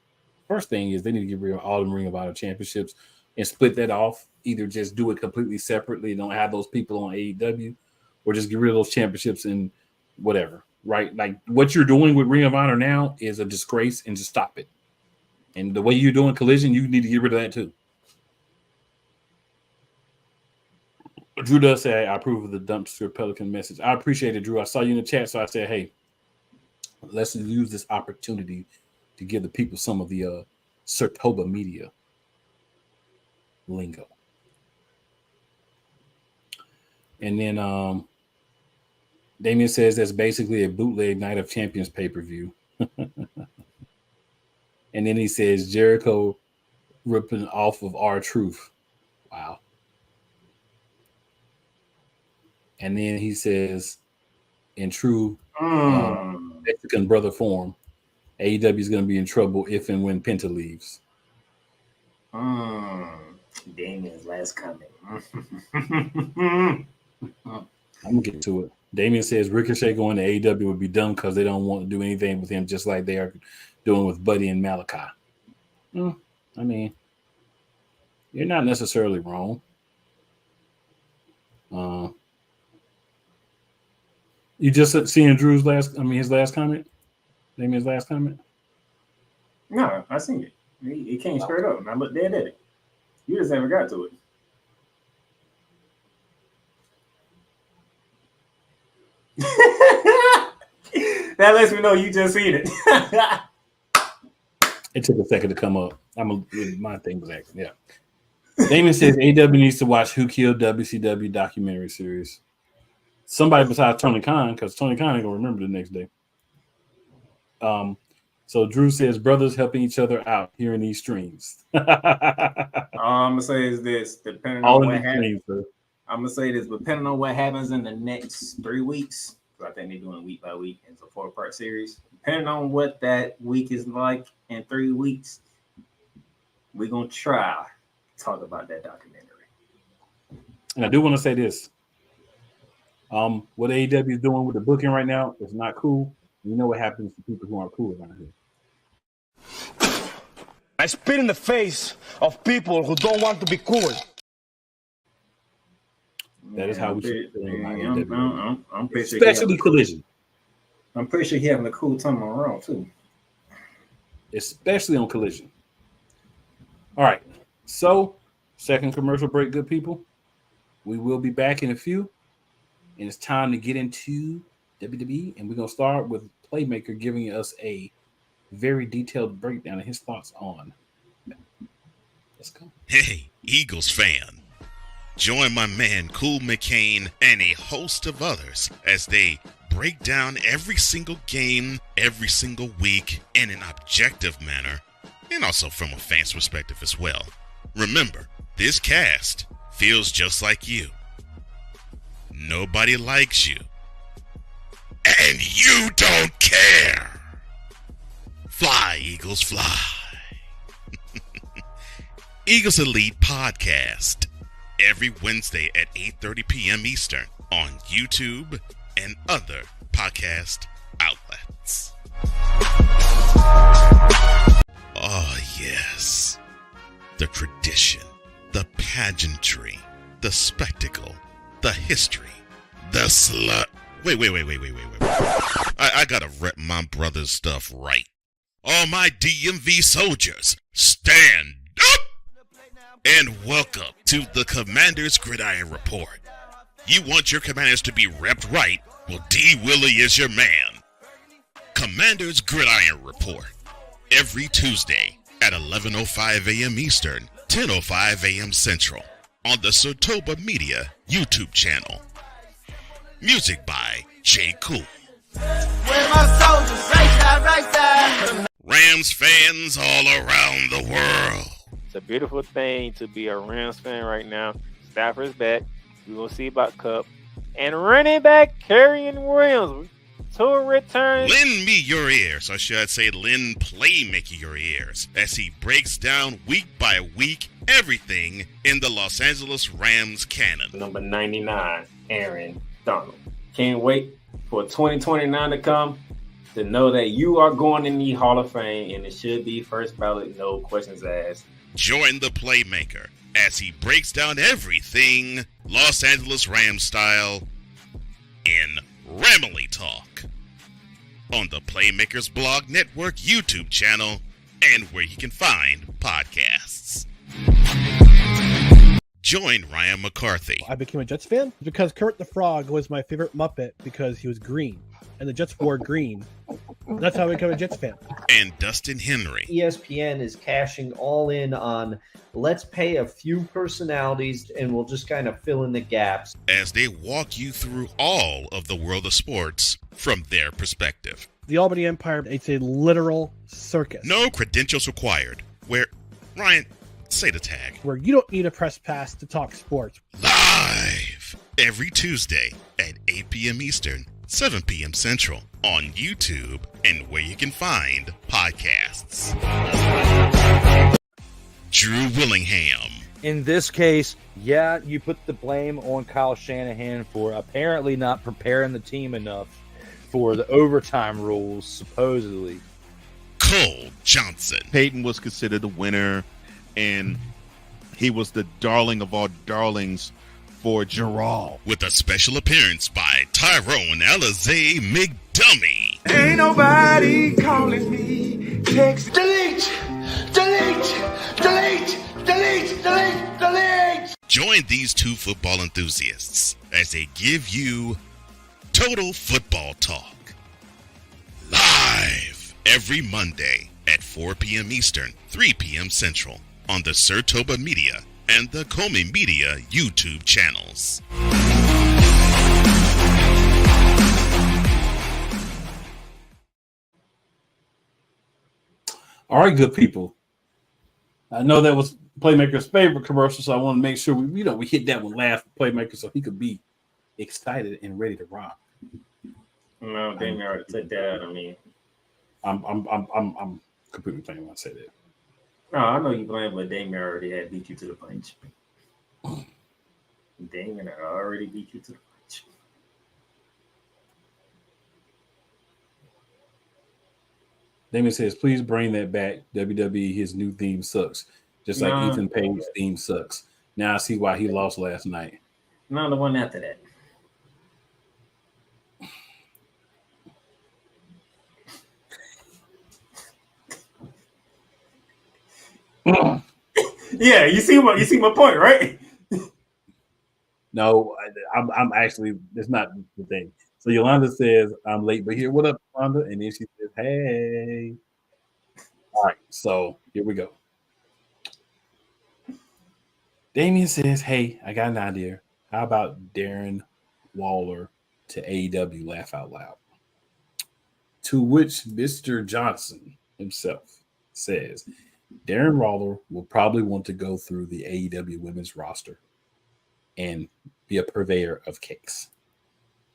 first thing is they need to get rid of all the Ring of Honor championships and split that off. Either just do it completely separately, don't have those people on AEW, or just get rid of those championships and whatever, right? Like what you're doing with Ring of Honor now is a disgrace, and just stop it. And the way you're doing Collision, you need to get rid of that too. Drew does say, I approve of the dumpster Pelican message. I appreciate it, Drew. I saw you in the chat, so I said, hey, let's use this opportunity to give the people some of the Sartoba media lingo. And then Damien says that's basically a bootleg Night of Champions pay-per-view. And then he says Jericho ripping off of R-Truth. Wow. And then he says, in true Mexican brother form, AEW is going to be in trouble if and when Penta leaves. Damien's last comment. I'm going to get to it. Damien says Ricochet going to AEW would be dumb because they don't want to do anything with him, just like they are doing with Buddy and Malachi. I mean, you're not necessarily wrong. You just seeing Drew's his last comment? Damien's last comment? No, I seen it. It came straight up, and I looked dead at it. You just haven't got to it. That lets me know you just seen it. It took a second to come up. My thing was acting. Yeah. Damien says AEW needs to watch Who Killed WCW documentary series. Somebody besides Tony Khan, because Tony Khan ain't gonna remember the next day. So Drew says brothers helping each other out here in these streams. All I'm gonna say is this: depending All on in what the happens, streams, I'm gonna say this: depending on what happens in the next 3 weeks, because I think they're doing week by week, and it's a 4-part series. Depending on what that week is like in 3 weeks, we're gonna try to talk about that documentary. And I do want to say this. What AEW is doing with the booking right now is not cool. You know what happens to people who aren't cool around here. I spit in the face of people who don't want to be cool. That is how we should feel about AEW. I'm pretty sure Especially Collision. I'm pretty sure he having a cool time on Raw too. Especially on Collision. All right. So, second commercial break, good people. We will be back in a few. And it's time to get into WWE. And we're going to start with Playmaker giving us a very detailed breakdown of his thoughts on. Let's go. Hey, Eagles fan. Join my man Cool McCain and a host of others as they break down every single game, every single week in an objective manner, and also from a fan's perspective as well. Remember, this cast feels just like you. Nobody likes you. And you don't care. Fly, Eagles, fly. Eagles Elite Podcast. Every Wednesday at 8:30 p.m. Eastern on YouTube and other podcast outlets. Oh, yes. The tradition, the pageantry, the spectacle, the history, the slut. Wait. I gotta rep my brother's stuff right. All my DMV soldiers, stand up! And welcome to the Commander's Gridiron Report. You want your commanders to be repped right? Well, D. Willie is your man. Commander's Gridiron Report. Every Tuesday at 11:05 a.m. Eastern, 10:05 a.m. Central. On the Sartoba Media YouTube channel. Music by J. Cool. Where my soldiers, Rams fans all around the world. It's a beautiful thing to be a Rams fan right now. Stafford's back. We're going to see about Cup. And running back Kerryon Williams to return. Lend me your ears, or should I say lend Playmaker your ears, as he breaks down week by week everything in the Los Angeles Rams canon. Number 99, Aaron Donald. Can't wait for 2029 to come to know that you are going in the Hall of Fame, and it should be first ballot, no questions asked. Join the Playmaker as he breaks down everything Los Angeles Rams style in Ramily Talk on the Playmakers Blog Network YouTube channel and where you can find podcasts. Join Ryan McCarthy. I became a Jets fan because Kurt the Frog was my favorite Muppet because he was green, and the Jets wore green. That's how I became a Jets fan. And Dustin Henry. ESPN is cashing all in on let's pay a few personalities and we'll just kind of fill in the gaps. As they walk you through all of the world of sports from their perspective. The Albany Empire, it's a literal circus. No credentials required. Where, Ryan, say the tag. Where you don't need a press pass to talk sports. Live every Tuesday at 8 p.m. Eastern, 7 p.m. Central on YouTube and where you can find podcasts. Drew Willingham. In this case, yeah, you put the blame on Kyle Shanahan for apparently not preparing the team enough for the overtime rules, supposedly. Cole Johnson. Peyton was considered the winner, and he was the darling of all darlings for Gerald. With a special appearance by Tyrone Alizé McDummy. Ain't nobody calling me. Text delete, delete, delete, delete, delete, delete. Join these two football enthusiasts as they give you Total Football Talk. Live every Monday at 4 p.m. Eastern, 3 p.m. Central on the Sertoba Media and the Comey Media YouTube channels. All right, good people. I know that was Playmaker's favorite commercial, so I want to make sure we hit that one last for Playmaker so he could be excited and ready to rock. No, Damien already took that out of me. I'm completely playing when I say that. No, I know you playing, but Damien already had beat you to the punch. Damien already beat you to the punch. Damien says, please bring that back. WWE, his new theme sucks. Just like Ethan Page's theme sucks. Now I see why he lost last night. No, the one after that. Yeah, you see my point, right? No, I'm actually, that's not the thing. So Yolanda says, I'm late, but here, what up, Yolanda? And then she says, hey. All right, so here we go. Damien says, hey, I got an idea. How about Darren Waller to AEW? Laugh out loud. To which Mr. Johnson himself says, Darren Waller will probably want to go through the AEW women's roster and be a purveyor of cakes.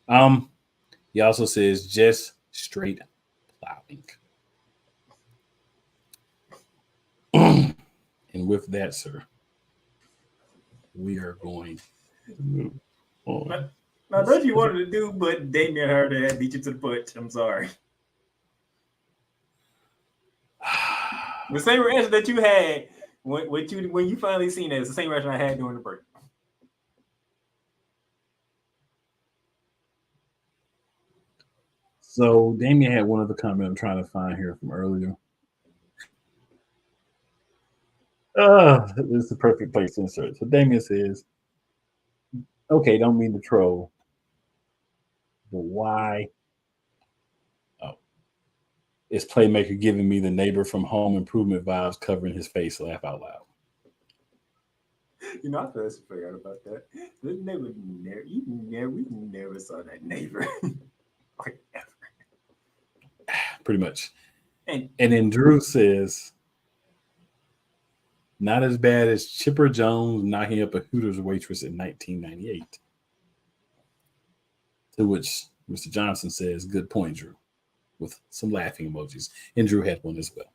He also says just straight plowing. And with that, sir, we are going to move on. Now, that's you wanted to do, but Damien already had beat you to the punch. I'm sorry. The same reaction that you had when you finally seen it, it's the same reaction I had during the break. So Damien had one other comment I'm trying to find here from earlier. This is the perfect place to insert. So Damien says, okay, don't mean to troll, but why? Oh, is Playmaker giving me the neighbor from Home Improvement vibes covering his face? Laugh out loud. You know, I first forgot about that. We never saw that neighbor. Like ever. pretty much. And then Drew says, not as bad as Chipper Jones knocking up a Hooters waitress in 1998. To which Mr. Johnson says, good point, Drew, with some laughing emojis. And Drew had one as well.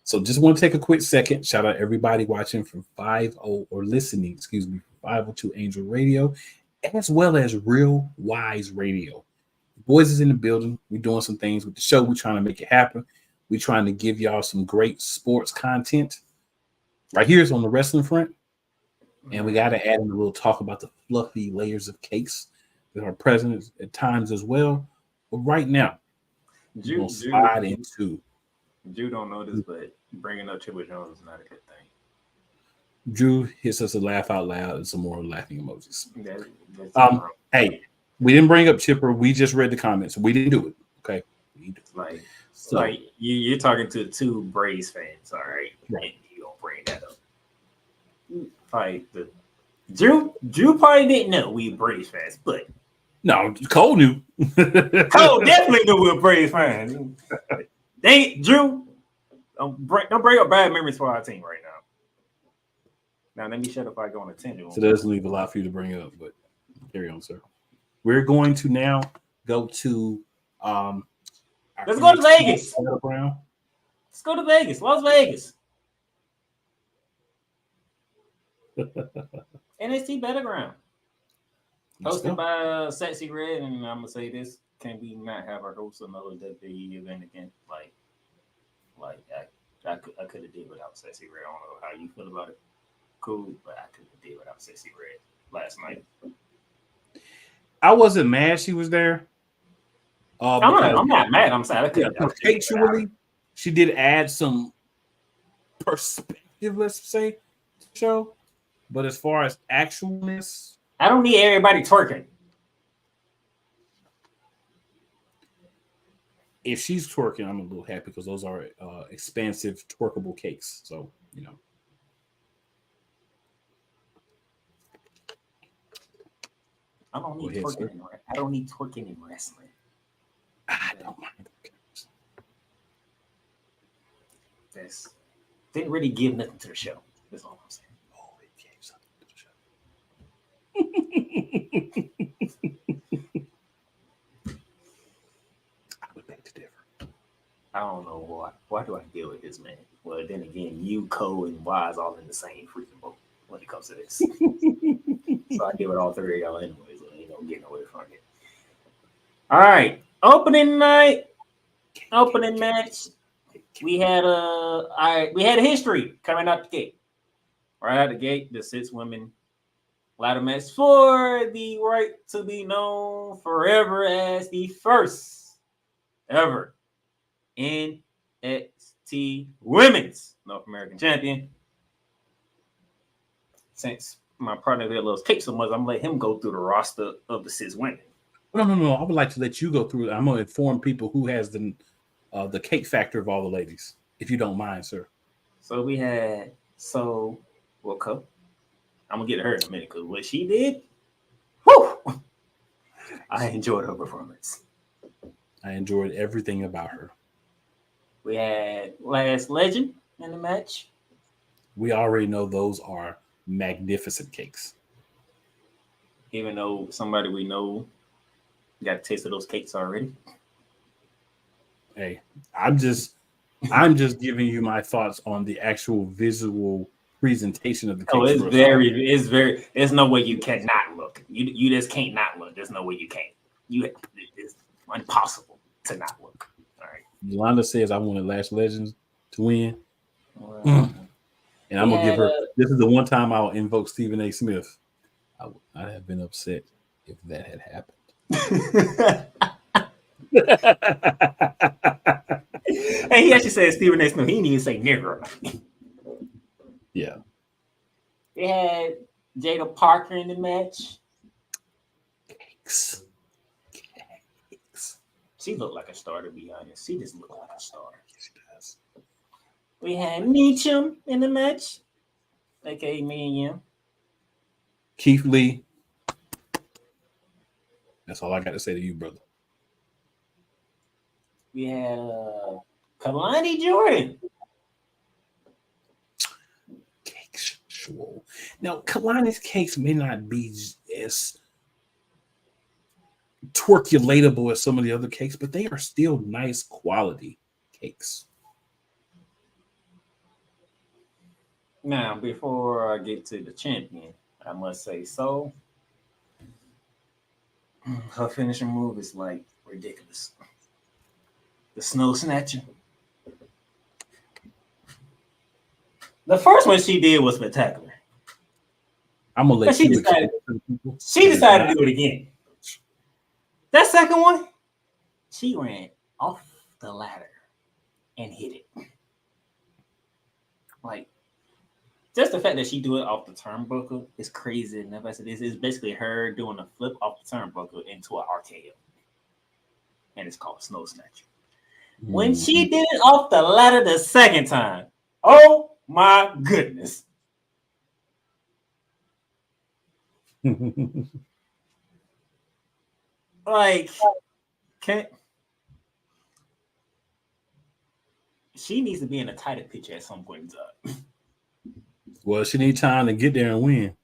So just want to take a quick second. Shout out everybody watching from 50 or listening, 502 Angel Radio, as well as Real Wise Radio. The boys is in the building. We're doing some things with the show. We're trying to make it happen. We're trying to give y'all some great sports content. Right here is on the wrestling front. And we got to add in a little talk about the fluffy layers of cakes that are present at times as well. But right now, we'll slide into. Drew don't know this, but bringing up Chipper Jones is not a good thing. Drew hits us a laugh out loud and some more laughing emojis. That's hey, we didn't bring up Chipper. We just read the comments. We didn't do it. Okay. Like you're talking to two Braves fans, all right? And you don't bring that up. Like Drew probably didn't know we were Braves fans, but no, Cole knew. Cole definitely knew we were Braves fans. Drew, don't bring up bad memories for our team right now. Now let me shut up if I go on a tangent. So that doesn't leave a lot for you to bring up, but carry on, sir. We're going to now go to let's go to Vegas. Let's go to Vegas, Las Vegas. NXT Battleground. Hosted by Sexy Red, and I'm gonna say this: can we not have our host another WWE event again? Like I could have did without Sexy Red. I don't know how you feel about it. Cool, but I could have did without Sexy Red last night. I wasn't mad she was there. I'm not mad. I'm sad. Contextually, she did add some perspective, let's say, to the show. But as far as actualness, I don't need everybody twerking. If she's twerking, I'm a little happy because those are expansive twerkable cakes. So, you know. I don't need twerking. I don't need twerking in wrestling. I don't mind. This didn't really give nothing to the show. That's all I'm saying. Oh, it gave something to the show. I would beg to differ. I don't know why. Why do I deal with this, man? Well, then again, you, Cole, and Wise all in the same freaking boat when it comes to this. So I deal with all three of y'all anyways. So ain't no getting away from it. All right, opening night, opening match. We had a history coming out the gate. Right out the gate, the 6 women ladder match for the right to be known forever as the first ever NXT Women's North American Champion. Since my partner here loves cake so much, I'm gonna let him go through the roster of the 6 women. No. I would like to let you go through. I'm gonna inform people who has the cake factor of all the ladies, if you don't mind, sir. So we had Cup. I'm gonna get to her in a minute because what she did, whoo! I enjoyed her performance. I enjoyed everything about her. We had Last Legend in the match. We already know those are magnificent cakes. Even though somebody we know got a taste of those cakes already. Hey, I'm just giving you my thoughts on the actual visual presentation of the cakes. Oh, it's very. There's no way you cannot look. You just can't not look. There's no way you can't. It's impossible to not look. All right. Yolanda says I wanted Last Legends to win. And I'm gonna give her. This is the one time I'll invoke Stephen A. Smith. I would not have been upset if that had happened. Hey, he actually said Stephen A. Smith. He didn't even say nigger. Yeah. We had Jada Parker in the match. Cakes. She looked like a star, to be honest. She just looked like a star. She does. We had Meacham in the match, aka me and you. Keith Lee. That's all I got to say to you, brother. we had Kalani Jordan. Cakes, sure. Now, Kalani's cakes may not be as twerkulatable as some of the other cakes, but they are still nice quality cakes. Now, before I get to the champion, I must say so. Her finishing move is like ridiculous. The snow snatcher. The first one she did was spectacular. I'm gonna let But she you decided, explain to people. she decided to do it again. That second one, she ran off the ladder and hit it. Like, just the fact that she do it off the turnbuckle is crazy enough as it is. It's basically her doing a flip off the turnbuckle into an RKO. And it's called Snow Snatcher. When she did it off the ladder the second time, oh my goodness. Like, she needs to be in a tighter picture at some point in time. Well, she need time to get there and win.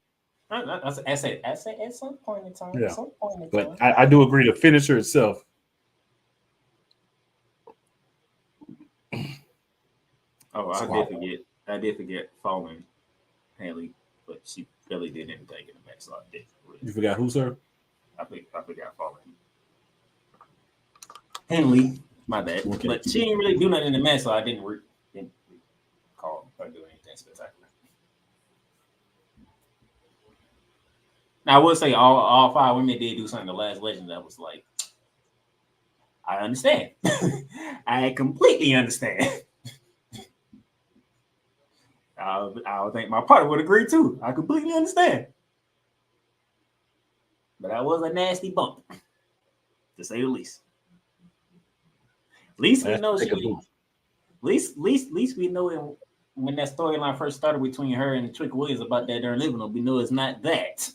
I said at some point in time. Yeah. At some point in But time. I do agree. The finisher itself. Oh, I did forget Fallen Haley, but she really did anything in the match. So I did. You forgot who, sir? I forgot Fallen Henley. My bad. Okay. But she didn't really do nothing in the match, so I didn't call her do anything spectacular. Now, I would say all five women did do something. The last legend that was like, I understand. I completely understand. I would think my partner would agree too. I completely understand. But that was a nasty bump, to say the least. At least we know least we know when that storyline first started between her and Trick Williams about that during living room, we know it's not that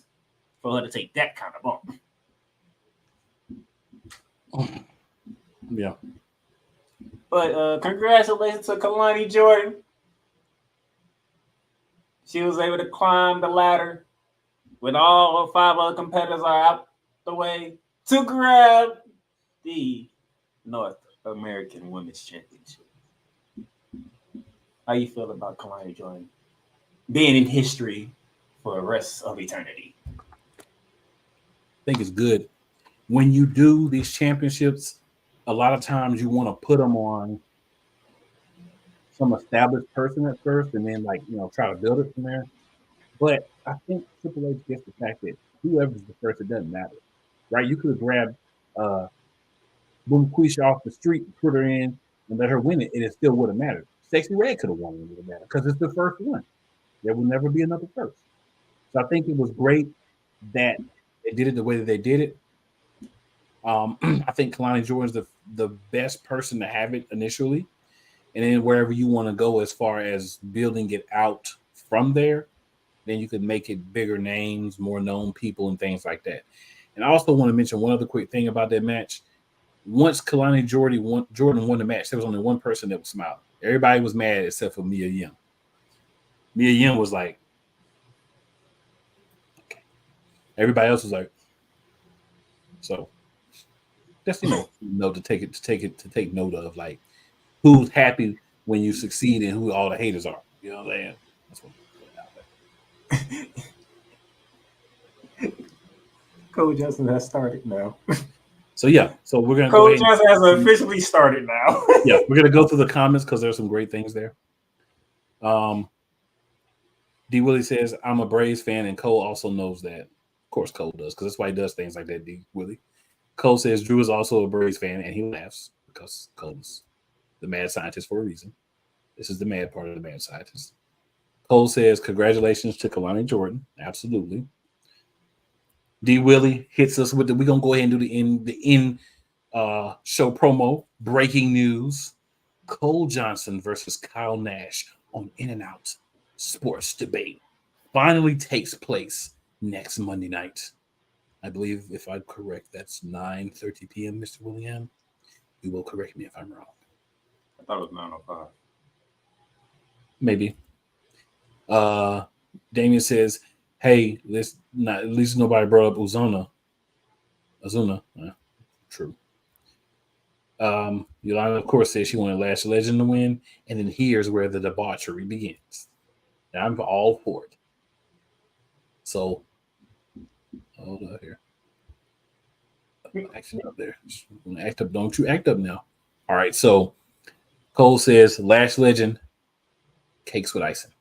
for her to take that kind of bump. Yeah. But congratulations to Kalani Jordan. She was able to climb the ladder when all 5 other competitors are out the way to grab the North American Women's Championship. How you feel about Kalani Jordan being in history for the rest of eternity? I think it's good. When you do these championships, a lot of times you want to put them on some established person at first and then try to build it from there. But I think Triple H gets the fact that whoever's the first, it doesn't matter. Right? You could have grabbed Boom Quisha off the street and put her in and let her win it, and it still would have mattered. Sexy Red could have won it, it would have mattered because it's the first one. There will never be another first. So I think it was great that they did it the way that they did it. I think Kalani Jordan's the best person to have it initially. And then wherever you want to go as far as building it out from there, then you could make it bigger names, more known people, and things like that. And I also want to mention one other quick thing about that match. Once Kalani Jordan won the match, there was only one person that was smiling. Everybody was mad except for Mia Yim. Mia Yim was like, okay. Everybody else was like, so just to take note of, like, who's happy when you succeed and who all the haters are. You know what I'm saying? That's what Cole Johnson has started now. So yeah, so we're gonna Cole Johnson has officially started now. Yeah, we're gonna go through the comments because there's some great things there. D Willie says, I'm a Braves fan, and Cole also knows that. Of course, Cole does, because that's why he does things like that, D Willie. Cole says Drew is also a Braves fan, and he laughs because Cole's the mad scientist for a reason. This is the mad part of the mad scientist. Cole says, congratulations to Kalani Jordan. Absolutely. D Willie hits us with we're gonna go ahead and do the in show promo. Breaking news: Cole Johnson versus Kyle Nash on In and Out Sports Debate finally takes place next Monday night. I believe, if I'm correct, that's 9:30 p.m. Mr. William. You will correct me if I'm wrong. I thought it was 905. Maybe. Damien says, "Hey, let's not. At least nobody brought up Azuna. True." Yolanda, of course, says she wanted Lash Legend to win, and then here's where the debauchery begins. And I'm all for it. So, hold up here. Action up there. Act up. Don't you act up now. All right. So, Cole says Lash Legend, cakes with icing.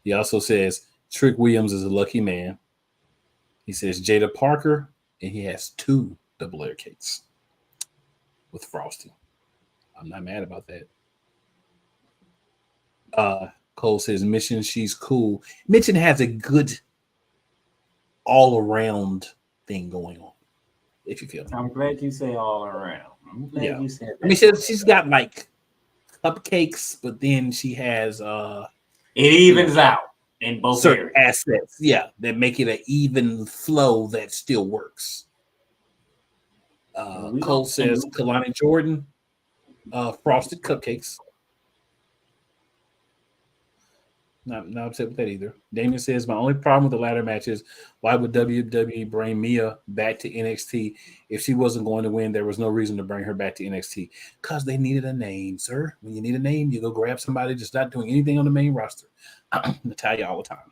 He also says Trick Williams is a lucky man. He says Jada Parker, and he has 2 double layer cakes with frosting. I'm not mad about that. Cole says Mission, she's cool. Mission has a good all-around thing going on, if you feel me. I'm glad you say all around. I'm glad you said that. I mean, she's got like cupcakes, but then she has it evens out in both certain areas. assets, that make it an even flow that still works. Cole says Kalani Jordan, frosted cupcakes. Not upset with that either. Damien says my only problem with the ladder match is why would WWE bring Mia back to NXT if she wasn't going to win? There was no reason to bring her back to NXT because they needed a name, sir. When you need a name, you go grab somebody just not doing anything on the main roster. Natalia all the time.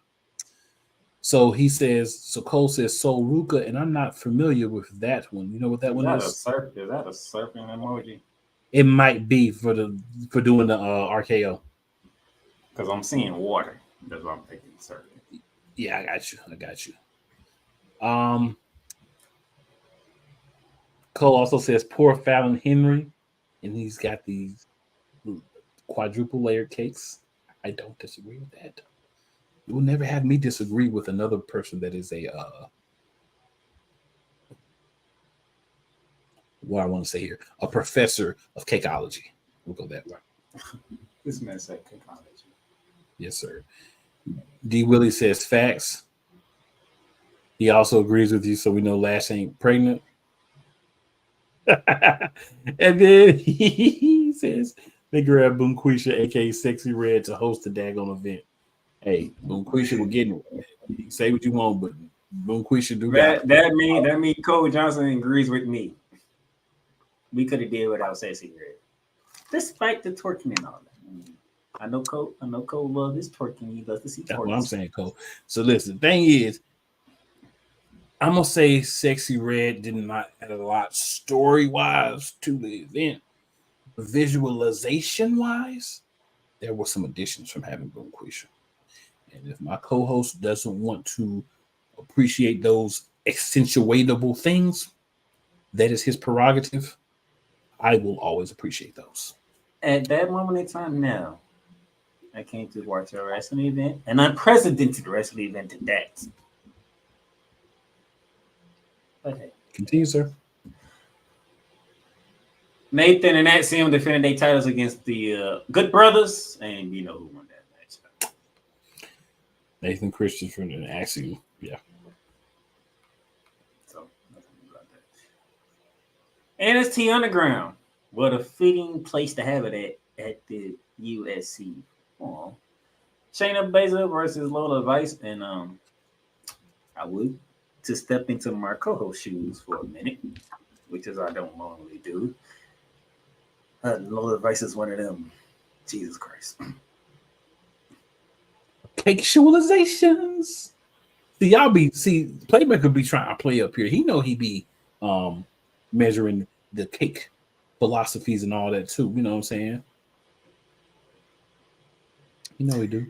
So he says. So Cole says Sol Ruka, and I'm not familiar with that one. You know what that one is? Is that a surfing emoji? It might be for doing the RKO. Because I'm seeing water. That's what I'm thinking, sir. Yeah, I got you. Cole also says poor Fallon Henry, and he's got these quadruple layered cakes. I don't disagree with that. You will never have me disagree with another person that is a what I want to say here, a professor of cakeology. We'll go that way. This man said cakeology. Yes, sir. D. Willie says facts. He also agrees with you, so we know Lash ain't pregnant. And then he says they grabbed Boom Quisha, aka Sexy Red, to host the daggone event. Hey, Boom Quisha, we're getting it. Say what you want, but Boom Quisha do that mean Cole Johnson agrees with me. We could have did without Sexy Red, despite the twerking and all that. I know Cole loves his twerking. He loves to see twerking. That's what I'm saying, Cole. So listen, the thing is, I'm gonna say Sexy Red did not add a lot story-wise to the event. Visualization-wise, there were some additions from having Boom Quisha. And if my co-host doesn't want to appreciate those accentuatable things, that is his prerogative. I will always appreciate those. At that moment in time now, I came to watch a wrestling event, an unprecedented wrestling event at that. But hey. Continue, sir. Nathan and Axiom defended their titles against the Good Brothers, and you know who won that match. Nathan Christopher and Axiom, yeah. So, nothing about that. NXT Underground. What a fitting place to have it at the USC. Oh. Shayna Baszler versus Lola Vice, and I would to step into my co-host shoes for a minute, which is I don't normally do. Lola Vice is one of them. Jesus Christ. Caktualizations. Playmaker be trying to play up here. He know he be measuring the cake philosophies and all that too. You know what I'm saying? You know he do.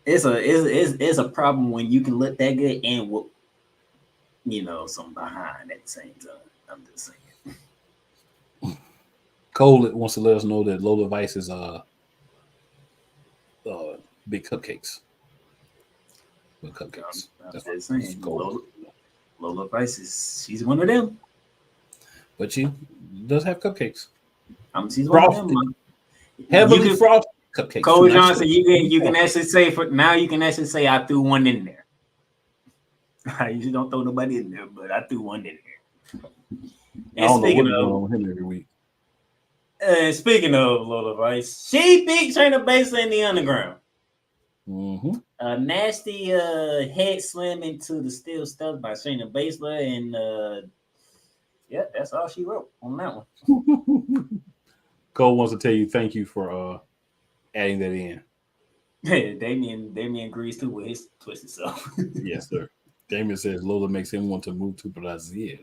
It's a problem when you can look that good and whoop, some behind at the same time. I'm just saying. Cole wants to let us know that Lola Vice is big cupcakes. With cupcakes. That's what I'm saying. Lola Vice she's one of them. But she does have cupcakes. She's one of them. Heavily frosted cupcakes. Cole Johnson, you can actually say I threw one in there. I usually don't throw nobody in there, but I threw one in there. I don't know what's going on with him every week. Speaking of Lola Vice, she beat Shayna Baszler in the underground. Mm-hmm. A nasty head slam into the steel stuff by Shayna Baszler, and yeah, that's all she wrote on that one. Cole wants to tell you thank you for adding that in. Hey, Damien agrees too with his twisted self. Yes, sir. Damien says Lola makes him want to move to Brazil.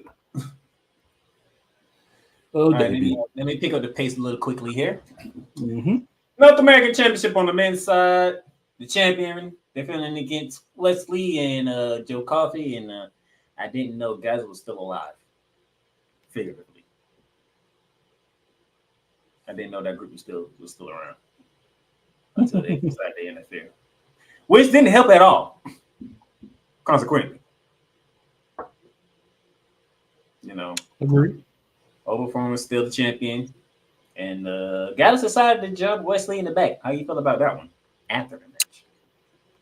All right, let me pick up the pace a little quickly here. Mm-hmm. North American Championship on the men's side. The champion, they're feeling against Wesley and Joe Coffey, and I didn't know guys was still alive, figuratively. I didn't know that group was still around until they decided to interfere, which didn't help at all. Consequently, Agreed. Overform was still the champion, and Gallus decided to jump Wesley in the back. How you feel about that one after the match?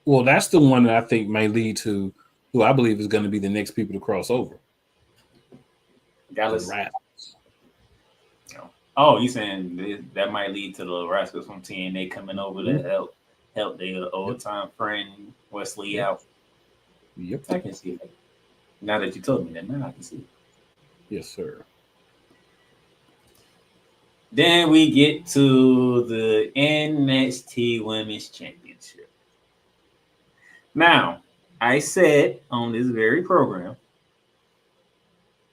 Well, that's the one that I think may lead to who I believe is going to be the next people to cross over. Gallus. Oh, you saying that might lead to the Rascals from TNA coming over to help their old time friend Wesley out? Yep, I can see that. Now that you told me that, now I can see it. Yes, sir. Then we get to the NXT Women's Championship. Now, I said on this very program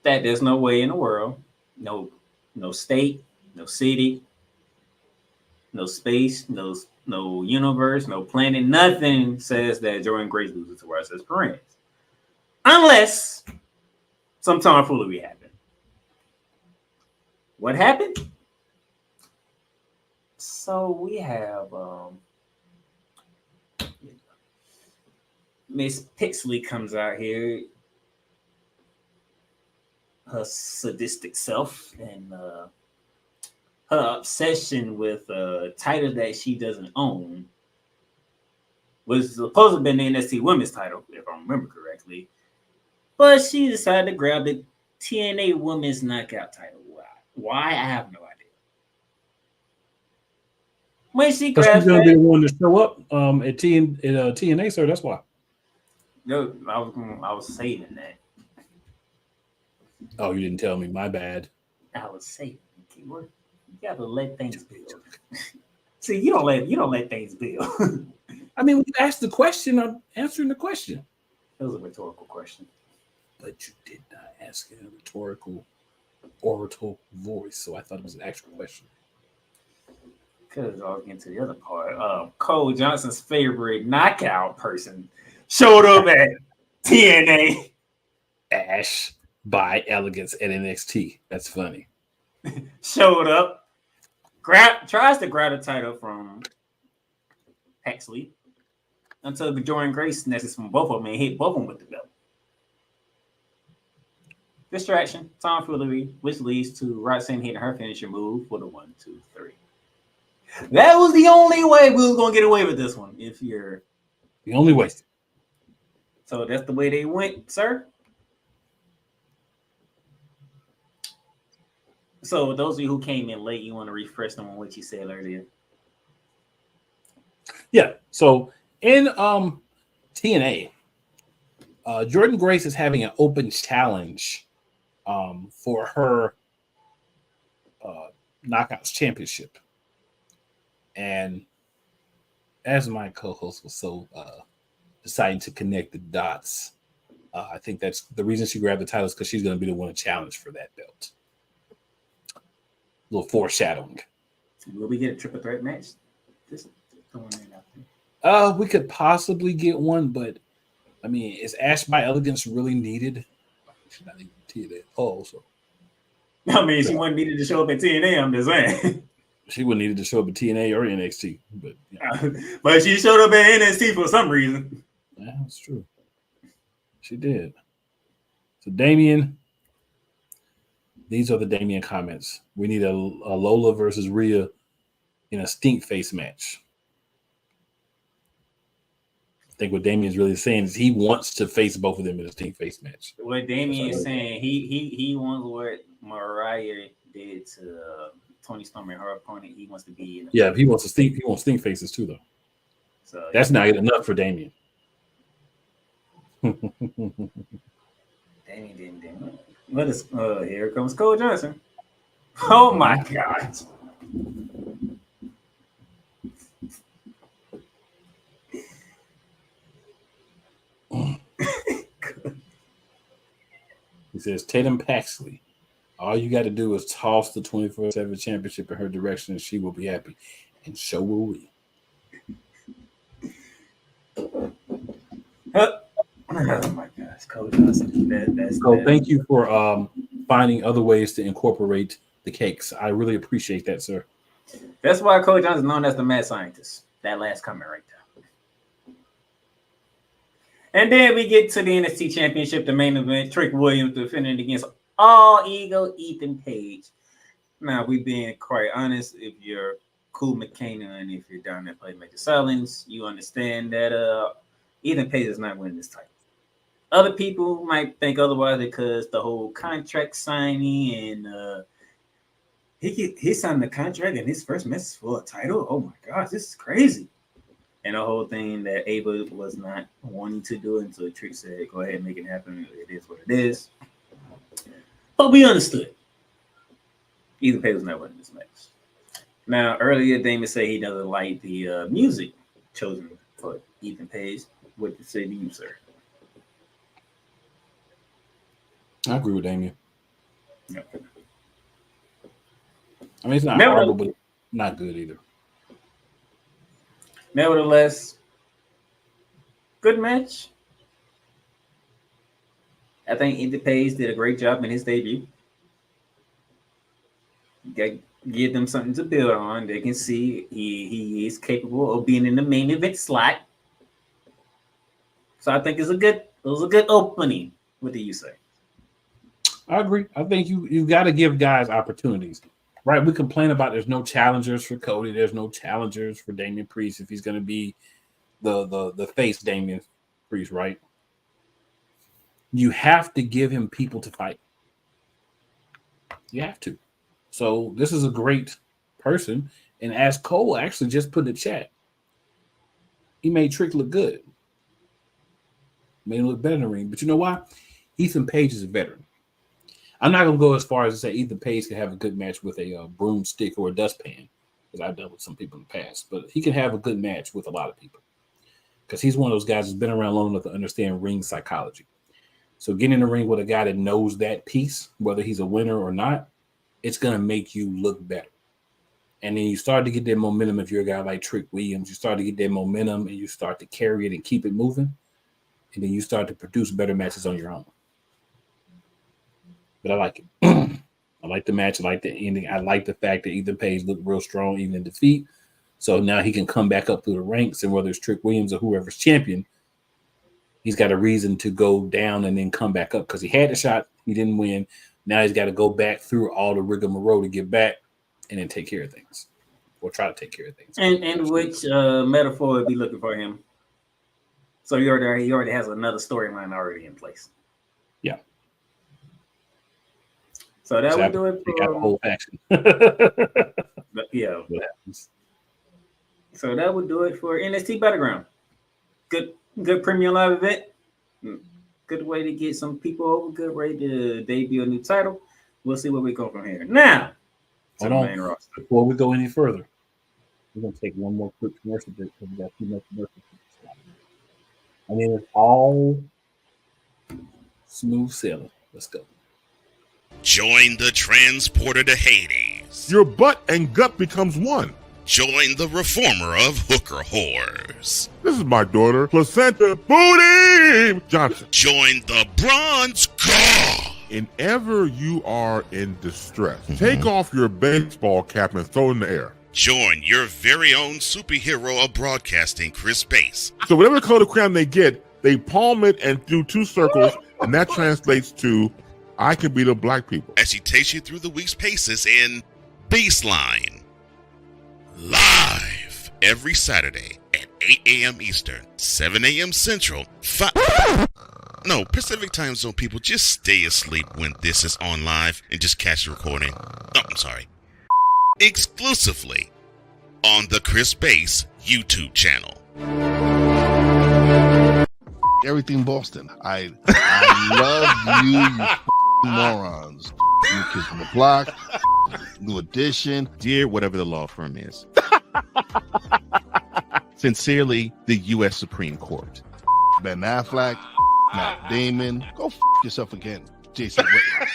that there's no way in the world, no state, no city, no space, no universe, no planet, nothing says that Jordan Grace loses to Roxas Perez. Unless some tomfoolery happened. What happened? So we have Miss Pixley comes out here, her sadistic self, and her obsession with a title that she doesn't own was supposed to have been the NXT Women's title, if I remember correctly. But she decided to grab the TNA Women's Knockout title. Why? I have no idea. When she grabs she's going to be the one to show up at TNA, sir. That's why. No, I was saving that. Oh, you didn't tell me. My bad. I was saving. You gotta let things build. See, you don't let things build. I mean, when you asked the question, I'm answering the question. It was a rhetorical question. But you did not ask in a rhetorical, oratorical voice, so I thought it was an actual question. Because I'll get to the other part. Cole Johnson's favorite knockout person showed up at TNA. Ash by Elegance at NXT. That's funny. Showed up, tries to grab the title from Paxley until Jordan Grace snatches from both of them and hit both of them with the belt. Distraction, tomfoolery, which leads to Roxanne hitting her finisher move for the 1, 2, 3. That was the only way we was gonna get away with this one. If you're the only way. So that's the way they went, sir. So those of you who came in late, you want to refresh them on what you said earlier? Yeah. So in TNA, Jordan Grace is having an open challenge for her Knockouts Championship. And as my co-host was so deciding to connect the dots, I think that's the reason she grabbed the title is because she's going to be the one to challenge for that belt. A little foreshadowing. Will we get a triple threat match? We could possibly get one, but I mean, is Ash by Elegance really needed? She's not even TNA. So I mean, she wasn't needed to show up at TNA. I'm just saying. She wouldn't needed to show up at TNA or NXT, but but she showed up at NXT for some reason. Yeah, that's true. She did. So Damien, these are the Damien comments. We need a Lola versus Rhea in a stink face match. think what Damien's really saying is he wants to face both of them in a team face match. What Damien is saying, he wants what Mariah did to Tony Storm and her opponent. He wants to be in the Yeah, he wants Sting faces too, though. So that's not enough for Damien. Damien. What is here comes Cole Johnson. Oh my God. He says, Tatum Paxley, all you got to do is toss the 24/7 championship in her direction and she will be happy. And so will we. Oh my gosh, Cole Johnson. So thank you for finding other ways to incorporate the cakes. I really appreciate that, sir. That's why Cole Johnson is known as the mad scientist. That last comment right there. And then we get to the NXT Championship, the main event. Trick Williams defending against All Ego Ethan Page. Now, we being quite honest, if you're Cool McKenna and if you're down there playing Major Sellings, you understand that Ethan Page is not winning this title. Other people might think otherwise because the whole contract signing and he signed the contract and his first match is for a title. Oh my gosh, this is crazy. And the whole thing that Ava was not wanting to do until Trick said, go ahead and make it happen. It is what it is. But we understood. Ethan Page was not winning this match. Now, earlier, Damon said he doesn't like the music chosen for Ethan Page. What to say to you, sir? I agree with Damien. Yep. I mean, it's not horrible, but not good either. Nevertheless, good match. I think Ethan Page did a great job in his debut. Give them something to build on. They can see he is capable of being in the main event slot. So I think it was a good opening. What do you say? I agree. I think you got to give guys opportunities. Right, we complain about there's no challengers for Cody. There's no challengers for Damian Priest if he's going to be the face Damian Priest, right? You have to give him people to fight. You have to. So this is a great person. And as Cole actually just put in the chat, he made Trick look good. Made him look better in the ring. But you know why? Ethan Page is a veteran. I'm not going to go as far as to say Ethan Page can have a good match with a broomstick or a dustpan, because I've dealt with some people in the past. But he can have a good match with a lot of people because he's one of those guys who's been around long enough to understand ring psychology. So getting in the ring with a guy that knows that piece, whether he's a winner or not, it's going to make you look better. And then you start to get that momentum if you're a guy like Trick Williams. You start to get that momentum and you start to carry it and keep it moving. And then you start to produce better matches on your own. But I like it. I like the match. I like the ending. I like the fact that Ethan Page looked real strong even in defeat. So now he can come back up through the ranks, and whether it's Trick Williams or whoever's champion, he's got a reason to go down and then come back up because he had a shot. He didn't win. Now he's got to go back through all the rigmarole to get back and then take care of things or try to take care of things. And which metaphor would be looking for him? So he already has another storyline already in place. Yeah. So that would do it for got a whole faction. Yeah. So that would do it for NXT Battleground. Good premium live event. Good way to get some people over. Good way to debut a new title. We'll see where we go from here. Now, hold on. Before we go any further, we're gonna take one more quick commercial break because we got too much commercial. I mean, it's all smooth sailing. Let's go. Join the transporter to Hades. Your butt and gut becomes one. Join the reformer of hooker whores. This is my daughter, Placenta Booty Johnson. Join the bronze god. Whenever you are in distress, take off your baseball cap and throw it in the air. Join your very own superhero of broadcasting, Chris Bass. So whatever color crown they get, they palm it and do 2 circles, and that translates to I can beat up black people. As he takes you through the week's paces in Baseline Live. every Saturday at 8 a.m. Eastern, 7 a.m. Central, No, Pacific Time Zone people, just stay asleep when this is on live and just catch the recording. Oh, I'm sorry. Exclusively on the Chris Base YouTube channel. Everything Boston. I love you morons. New Kids on the Block, New Edition. Dear whatever the law firm is. Sincerely, the U.S. Supreme Court. Ben Affleck, Matt Damon. Go yourself again, Jason Whitlock.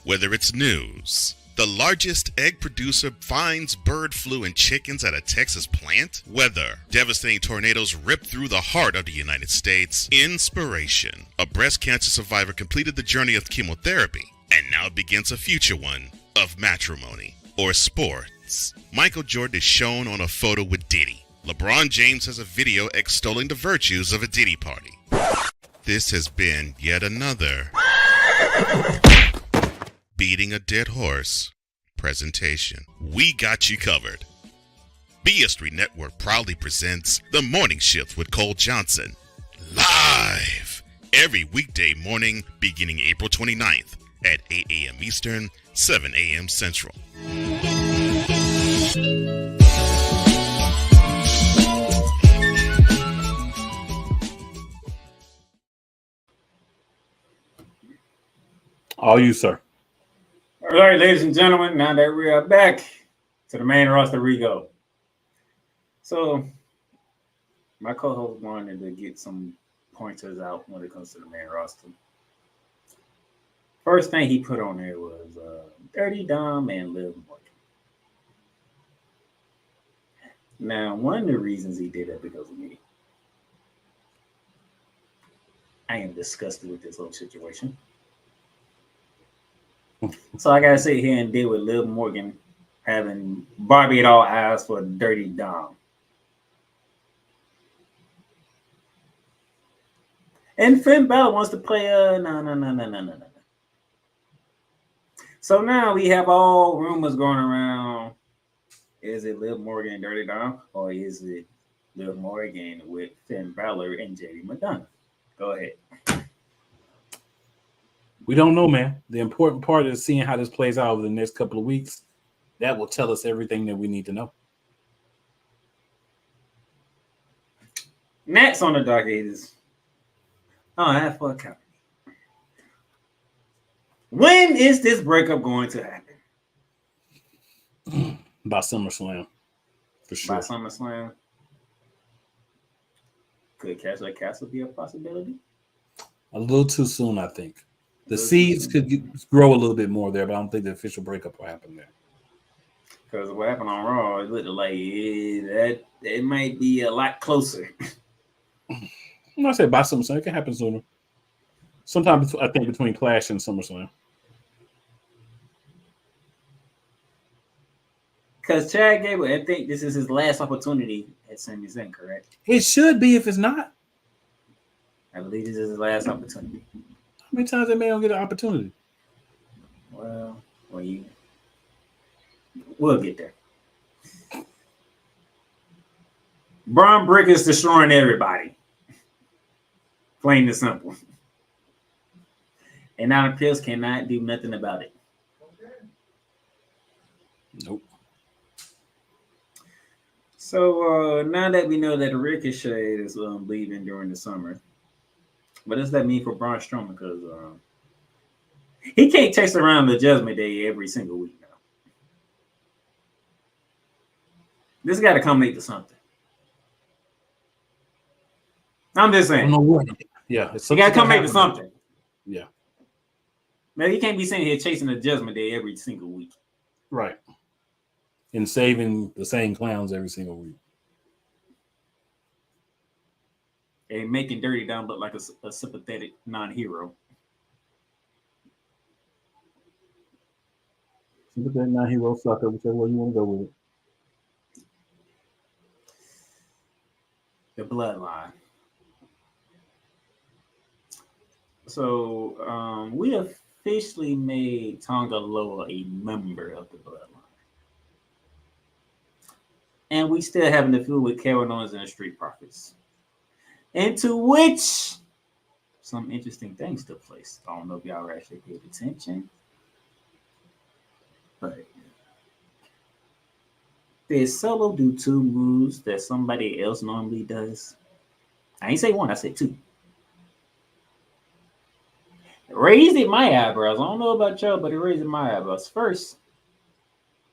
Whether it's news, the largest egg producer finds bird flu in chickens at a Texas plant, weather, devastating tornadoes rip through the heart of the United States, inspiration, a breast cancer survivor completed the journey of chemotherapy, and now begins a future one of matrimony or sports. Michael Jordan is shown on a photo with Diddy. LeBron James has a video extolling the virtues of a Diddy party. This has been yet another Beating a Dead Horse presentation. We got you covered. BS3 Network proudly presents The Morning Shift with Cole Johnson. Live every weekday morning beginning April 29th at 8 a.m. Eastern, 7 a.m. Central. All you, sir. All right, ladies and gentlemen, now that we are back to the main roster, we go. So, my co-host wanted to get some pointers out when it comes to the main roster. First thing he put on there was Dirty Dom and Liv Morgan. Now, one of the reasons he did that because of me. I am disgusted with this whole situation. So I gotta sit here and deal with Liv Morgan having Barbie at all eyes for Dirty Dom. And Finn Balor wants to play no. So now we have all rumors going around. Is it Liv Morgan and Dirty Dom? Or is it Liv Morgan with Finn Balor and JD McDonough? Go ahead. We don't know, man. The important part is seeing how this plays out over the next couple of weeks. That will tell us everything that we need to know. Next on the docket is half for a company. When is this breakup going to happen? By SummerSlam, for sure. By SummerSlam. Could Castle Castle be a possibility? A little too soon, I think. The seeds could grow a little bit more there, but I don't think the official breakup will happen there. Because what happened on Raw, it looked like that it might be a lot closer. I'm not saying by SummerSlam. It can happen sooner. Sometime, I think, between Clash and SummerSlam. Because Chad Gable, I think this is his last opportunity at Sami Zayn, correct? It should be if it's not. I believe this is his last opportunity. How many times they may not get an opportunity? Well, we'll get there. Braun Breaker is destroying everybody. Plain and simple. And Adam Pearce cannot do nothing about it. Nope. So now that we know that Ricochet is leaving during the summer, what does that mean for Braun Strowman? Because he can't chase around the Judgment Day every single week now. This got to culminate to something. I'm just saying. Yeah, you got to culminate to something. Yeah. Now you can't be sitting here chasing the Judgment Day every single week. Right. And saving the same clowns every single week. And making Dirty Dom look like a sympathetic non-hero. Sympathetic non-hero sucker, whichever way you want to go with it. The bloodline. So we officially made Tonga Loa a member of the Bloodline. And we still having to deal with Kevin Owens and the Street Profits. Into which some interesting things took place. I don't know if y'all actually paid attention. But did Solo do 2 moves that somebody else normally does? I ain't say 1, I said 2. Raised it my eyebrows. I don't know about y'all, but it raised my eyebrows. First,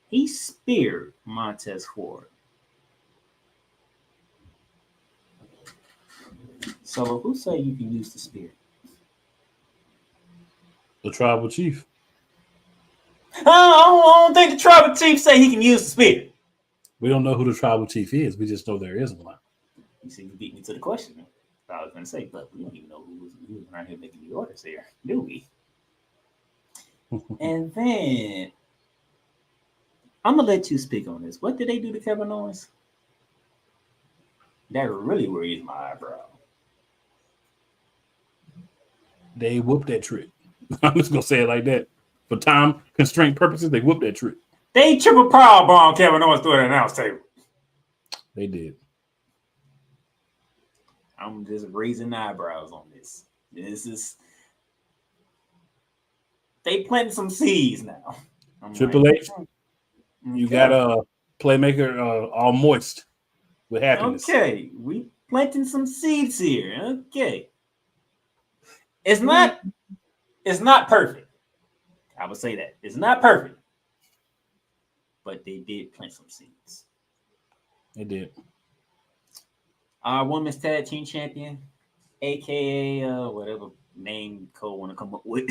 he speared Montez Ford. So who say you can use the spear? The tribal chief. I don't think the tribal chief say he can use the spear. We don't know who the tribal chief is. We just know there is one. You see, you beat me to the question. I was going to say, but we don't even know who was around here making the orders here, do we? And then I'm gonna let you speak on this. What did they do to Kevin Owens? That really raised my eyebrow. They whooped that trick. I'm just gonna say it like that. For time constraint purposes, they whooped that trick. They triple powerbomb Kevin Owens through an announce table. They did. I'm just raising eyebrows on this. This is they planting some seeds now. Triple H, you got a playmaker all moist with happiness. Okay, we planting some seeds here. Okay, it's not perfect. I would say that it's not perfect, but they did plant some seeds. They did. Our women's tag team champion, aka whatever name Cole want to come up with.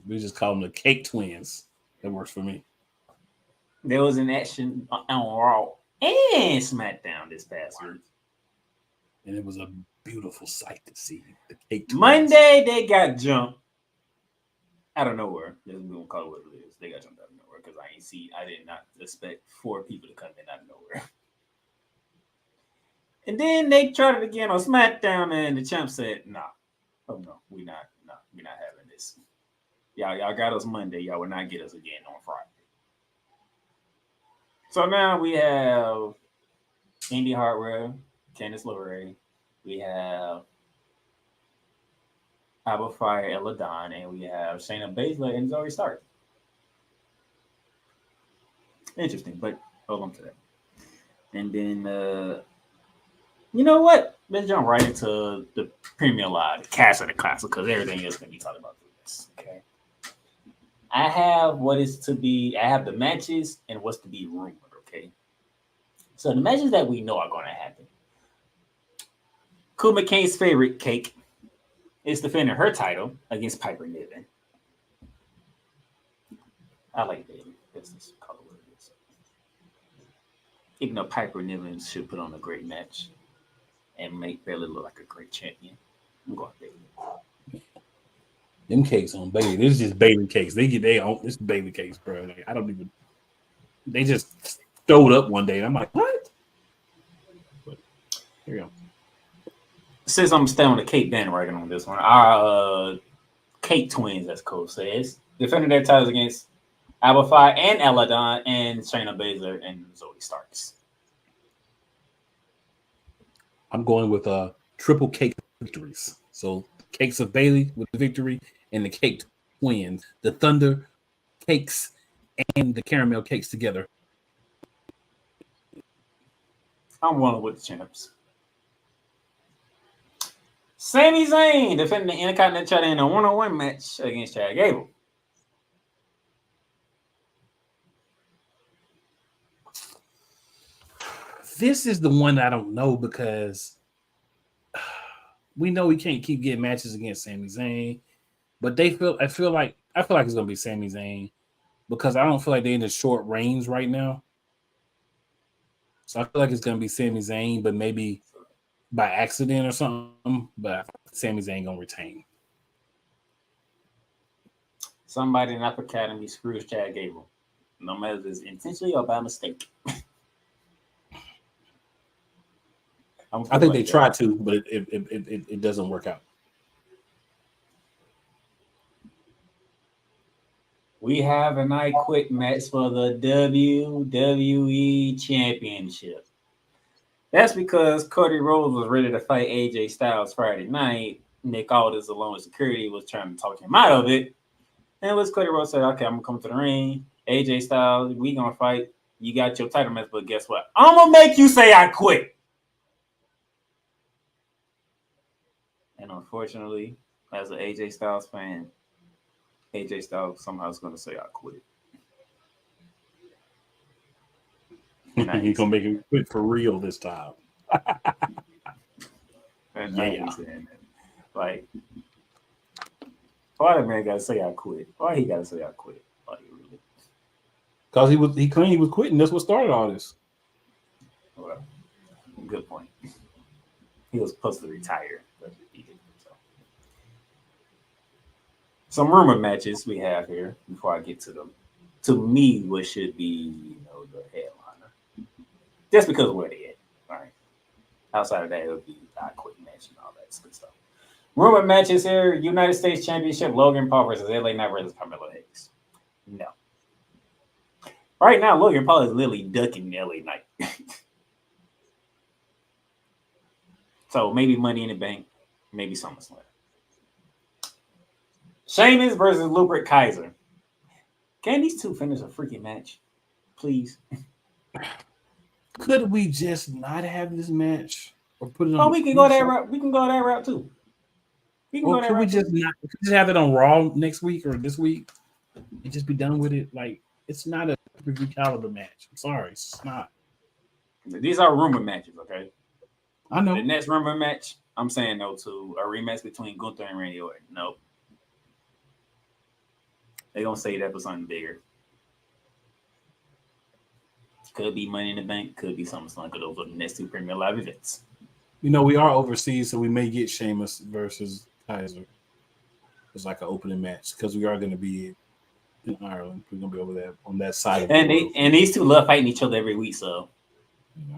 We just call them the Cake Twins. That works for me. There was an action on Raw and SmackDown this past week. And it was a beautiful sight to see. The Cake Twins. Monday, they got jumped out of nowhere. We won't call it what it is. They got jumped out of nowhere because I did not expect 4 people to come in out of nowhere. And then they tried it again on SmackDown, and the champ said, "No, oh no, we're not having this. Y'all got us Monday. Y'all will not get us again on Friday." So now we have Indy Hartwell, Candice LeRae. We have Alba Fire, Ella Dawn, and we have Shayna Baszler and Zoe Stark. Interesting, but hold on to that. And then, you know what? Let's jump right into the Premier Live, the cast of the classic, because everything else can be talked about through this. Okay. I have the matches and what's to be rumored. Okay. So the matches that we know are going to happen. Cool McCain's favorite, Cake, is defending her title against Piper Niven. I like Bayley. That's just call it what it is. Even though Piper Niven should put on a great match and make Bayley look like a great champion, I'm going Bayley. Them cakes on Bayley. This is just Bayley cakes. They get their own. It's Bayley cakes, bro. Like, I don't even. They just stowed up one day, and I'm like, what? But here you go. Since I'm staying on the Cake bandwagon on this one, our Cake Twins, as Cole says, defending their titles against Alba Fire and Ella Dawn and Shayna Baszler and Zoe Starks. I'm going with triple cake victories. So Cakes of Bayley with the victory and the Cake Twins, the Thunder Cakes and the Caramel Cakes together. I'm rolling with the champs. Sami Zayn defending the Intercontinental title in a 1-on-1 match against Chad Gable. This is the one I don't know because we know we can't keep getting matches against Sami Zayn, but I feel like it's gonna be Sami Zayn because I don't feel like they're in the short range right now. So I feel like it's gonna be Sami Zayn, but maybe by accident or something. But Sami Zayn gonna retain. Somebody in Upper Academy screws Chad Gable, no matter if it's intentionally or by mistake. I think they tried to, but it doesn't work out. We have an I Quit match for the WWE Championship. That's because Cody Rhodes was ready to fight AJ Styles Friday night. Nick Aldis, along with security, was trying to talk him out of it. And was Cody Rhodes said, okay, I'm going to come to the ring. AJ Styles, we going to fight. You got your title match, but guess what? I'm going to make you say I quit. And unfortunately, as an AJ Styles fan, AJ Styles somehow is going to say I quit. He's going to make him quit for real this time. And yeah. Like, why the man got to say I quit? Why he got to say I quit? Like, really? Because he claimed he was quitting. That's what started all this. Well, good point. He was supposed to retire, but he didn't. So. Some rumor matches we have here before I get to them. To me, what should be, the headliner. Just because of where they at. All right. Outside of that, it would be I Quit match and all that good stuff. Rumor matches here: United States Championship, Logan Paul versus LA Knight versus Carmelo Hayes. No. Right now, Logan Paul is literally ducking LA Knight. So maybe Money in the Bank, maybe SummerSlam. Sheamus versus Ludwig Kaiser. Can these two finish a freaking match, please? Could we just not have this match or put it on? Oh, we can go that route. We can go that route too. We can go that route. We just have it on Raw next week or this week and just be done with it? Like, it's not a review caliber match. I'm sorry, it's not. These are rumor matches, okay? I know. The next rumor match, I'm saying no to a rematch between Gunther and Randy Orton. Nope. They're gonna say that for something bigger. Could be Money in the Bank, could be SummerSlam, could those are the next two Premier Live events. We are overseas, so we may get Sheamus versus Kaiser. It's like an opening match because we are going to be in Ireland. We're going to be over there on that side of and these two love fighting each other every week, so. Yeah.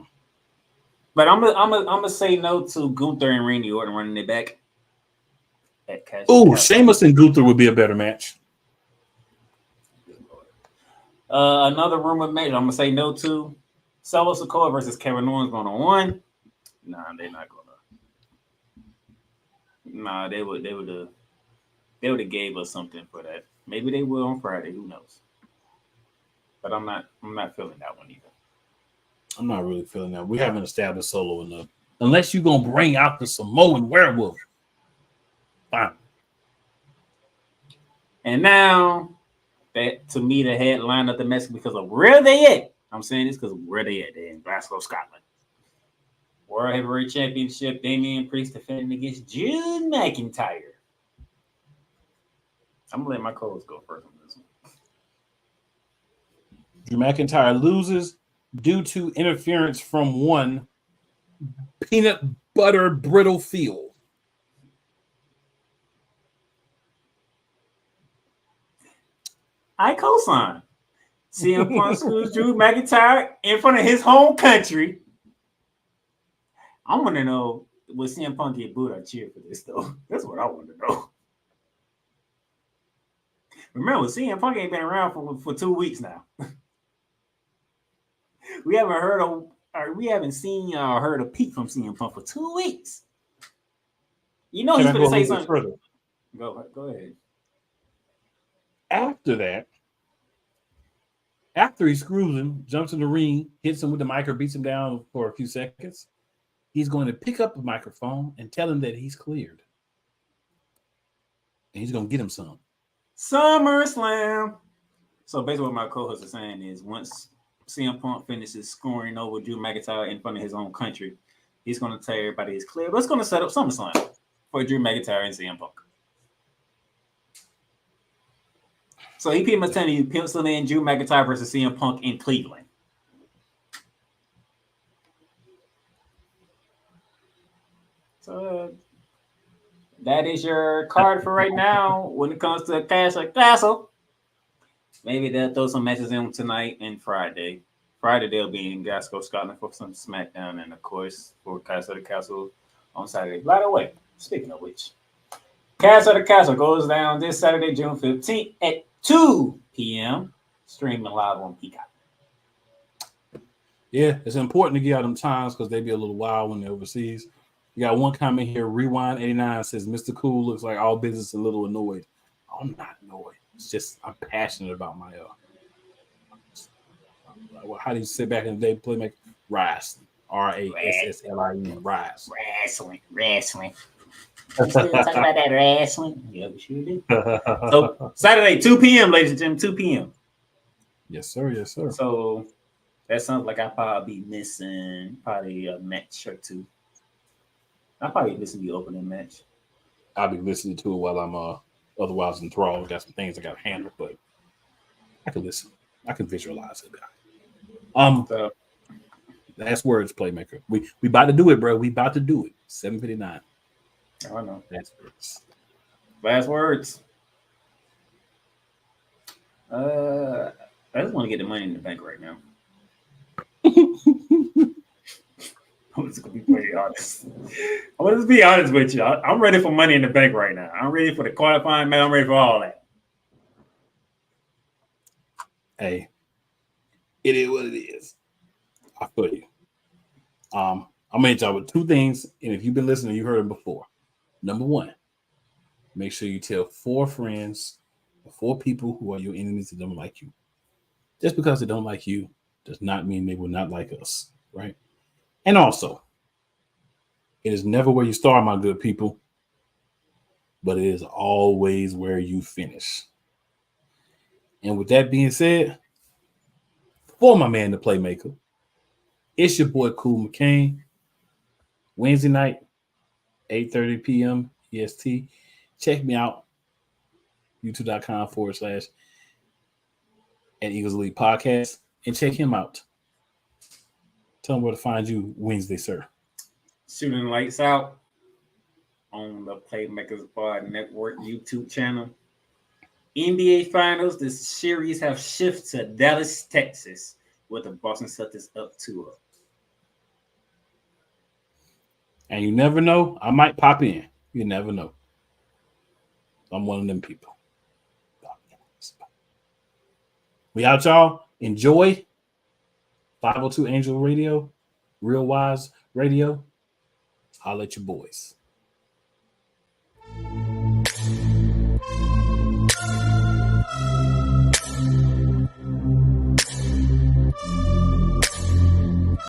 But I'm gonna say no to Gunther and Randy Orton running it back. Oh, Sheamus and Gunther would be a better match. Another rumor match I'm gonna say no to: Solo Sikoa versus Kevin Owens going on one. Nah, they're not gonna. Nah, they would have gave us something for that. Maybe they will on Friday. Who knows? But I'm not feeling that one either. I'm not really feeling that. We haven't established Solo enough. Unless you're gonna bring out the Samoan werewolf. Fine. And now, that to me, the headline of the mess because of where they at. I'm saying this because of where they at. They're in Glasgow, Scotland. World Heavyweight Championship, Damian Priest defending against Drew McIntyre. I'm gonna let my co-host go first on this one. Drew McIntyre loses due to interference from one peanut butter brittle field. I co-sign. CM Punk screws Drew McIntyre in front of his home country. I want to know, will CM Punk get booed or cheer for this, though? That's what I want to know. Remember, CM Punk ain't been around for 2 weeks now. We haven't seen or heard a peep from CM Punk for 2 weeks. You know he's going to say something. Further? Go ahead. After that, after he screws him, jumps in the ring, hits him with the mic or beats him down for a few seconds, he's going to pick up the microphone and tell him that he's cleared. And he's going to get him some. SummerSlam. So basically what my co-host is saying is once CM Punk finishes scoring over Drew McIntyre in front of his own country, he's going to tell everybody he's clear. But it's going to set up SummerSlam for Drew McIntyre and CM Punk. So he pretty much telling you pencil in Drew McIntyre versus CM Punk in Cleveland. So that is your card for right now. When it comes to Cash or Castle, maybe they'll throw some matches in tonight and Friday. Friday they'll be in Glasgow, Scotland for some SmackDown, and of course for Castle of the Castle on Saturday. By the way, speaking of which, Castle of the Castle goes down this Saturday, June 15th at 2 p.m. streaming live on Peacock. Yeah, it's important to get out them times because they be a little wild when they're overseas. You got one comment here. Rewind 89 says Mr. Cool looks like all business a little annoyed. I'm not annoyed. It's just I'm passionate about my how do you sit back in the day playmaker? Wrestling. RASSLIE. Rise. Wrestling. You still talk about that wrestling? Yeah, we sure do. So Saturday, 2 p.m., ladies and gentlemen, 2 p.m. Yes, sir. Yes, sir. So that sounds like I'll probably be missing probably a match or two. I'll probably listen to the opening match. I'll be listening to it while I'm otherwise enthralled. Got some things I got to handle, but I can listen. I can visualize it. So, last words, playmaker. We about to do it, bro. We about to do it. 7:59. I know. Last words. Last words. I just want to get the money in the bank right now. I'm just gonna be pretty honest. I'm gonna just be honest with you. I'm ready for money in the bank right now. I'm ready for the qualifying man. I'm ready for all that. Hey, it is what it is. I feel you. I'm gonna hit y'all with two things, and if you've been listening, you heard them before. Number one, make sure you tell 4 friends or 4 people who are your enemies that don't like you. Just because they don't like you does not mean they will not like us, right? And also, it is never where you start, my good people, but it is always where you finish. And with that being said, for my man, the playmaker, it's your boy Cool McCain. Wednesday night, 8:30 p.m. EST. Check me out, youtube.com/ at Eagles Elite Podcast, and check him out. Tell him where to find you Wednesday, sir. Shooting Lights Out on the Playmakers Bar Network YouTube channel. NBA Finals, the series have shifted to Dallas, Texas, with the Boston Celtics up 2-0. And you never know, I might pop in. You never know. I'm one of them people. We out, y'all. Enjoy 502 Angel Radio, Real Wise Radio. I'll let you boys.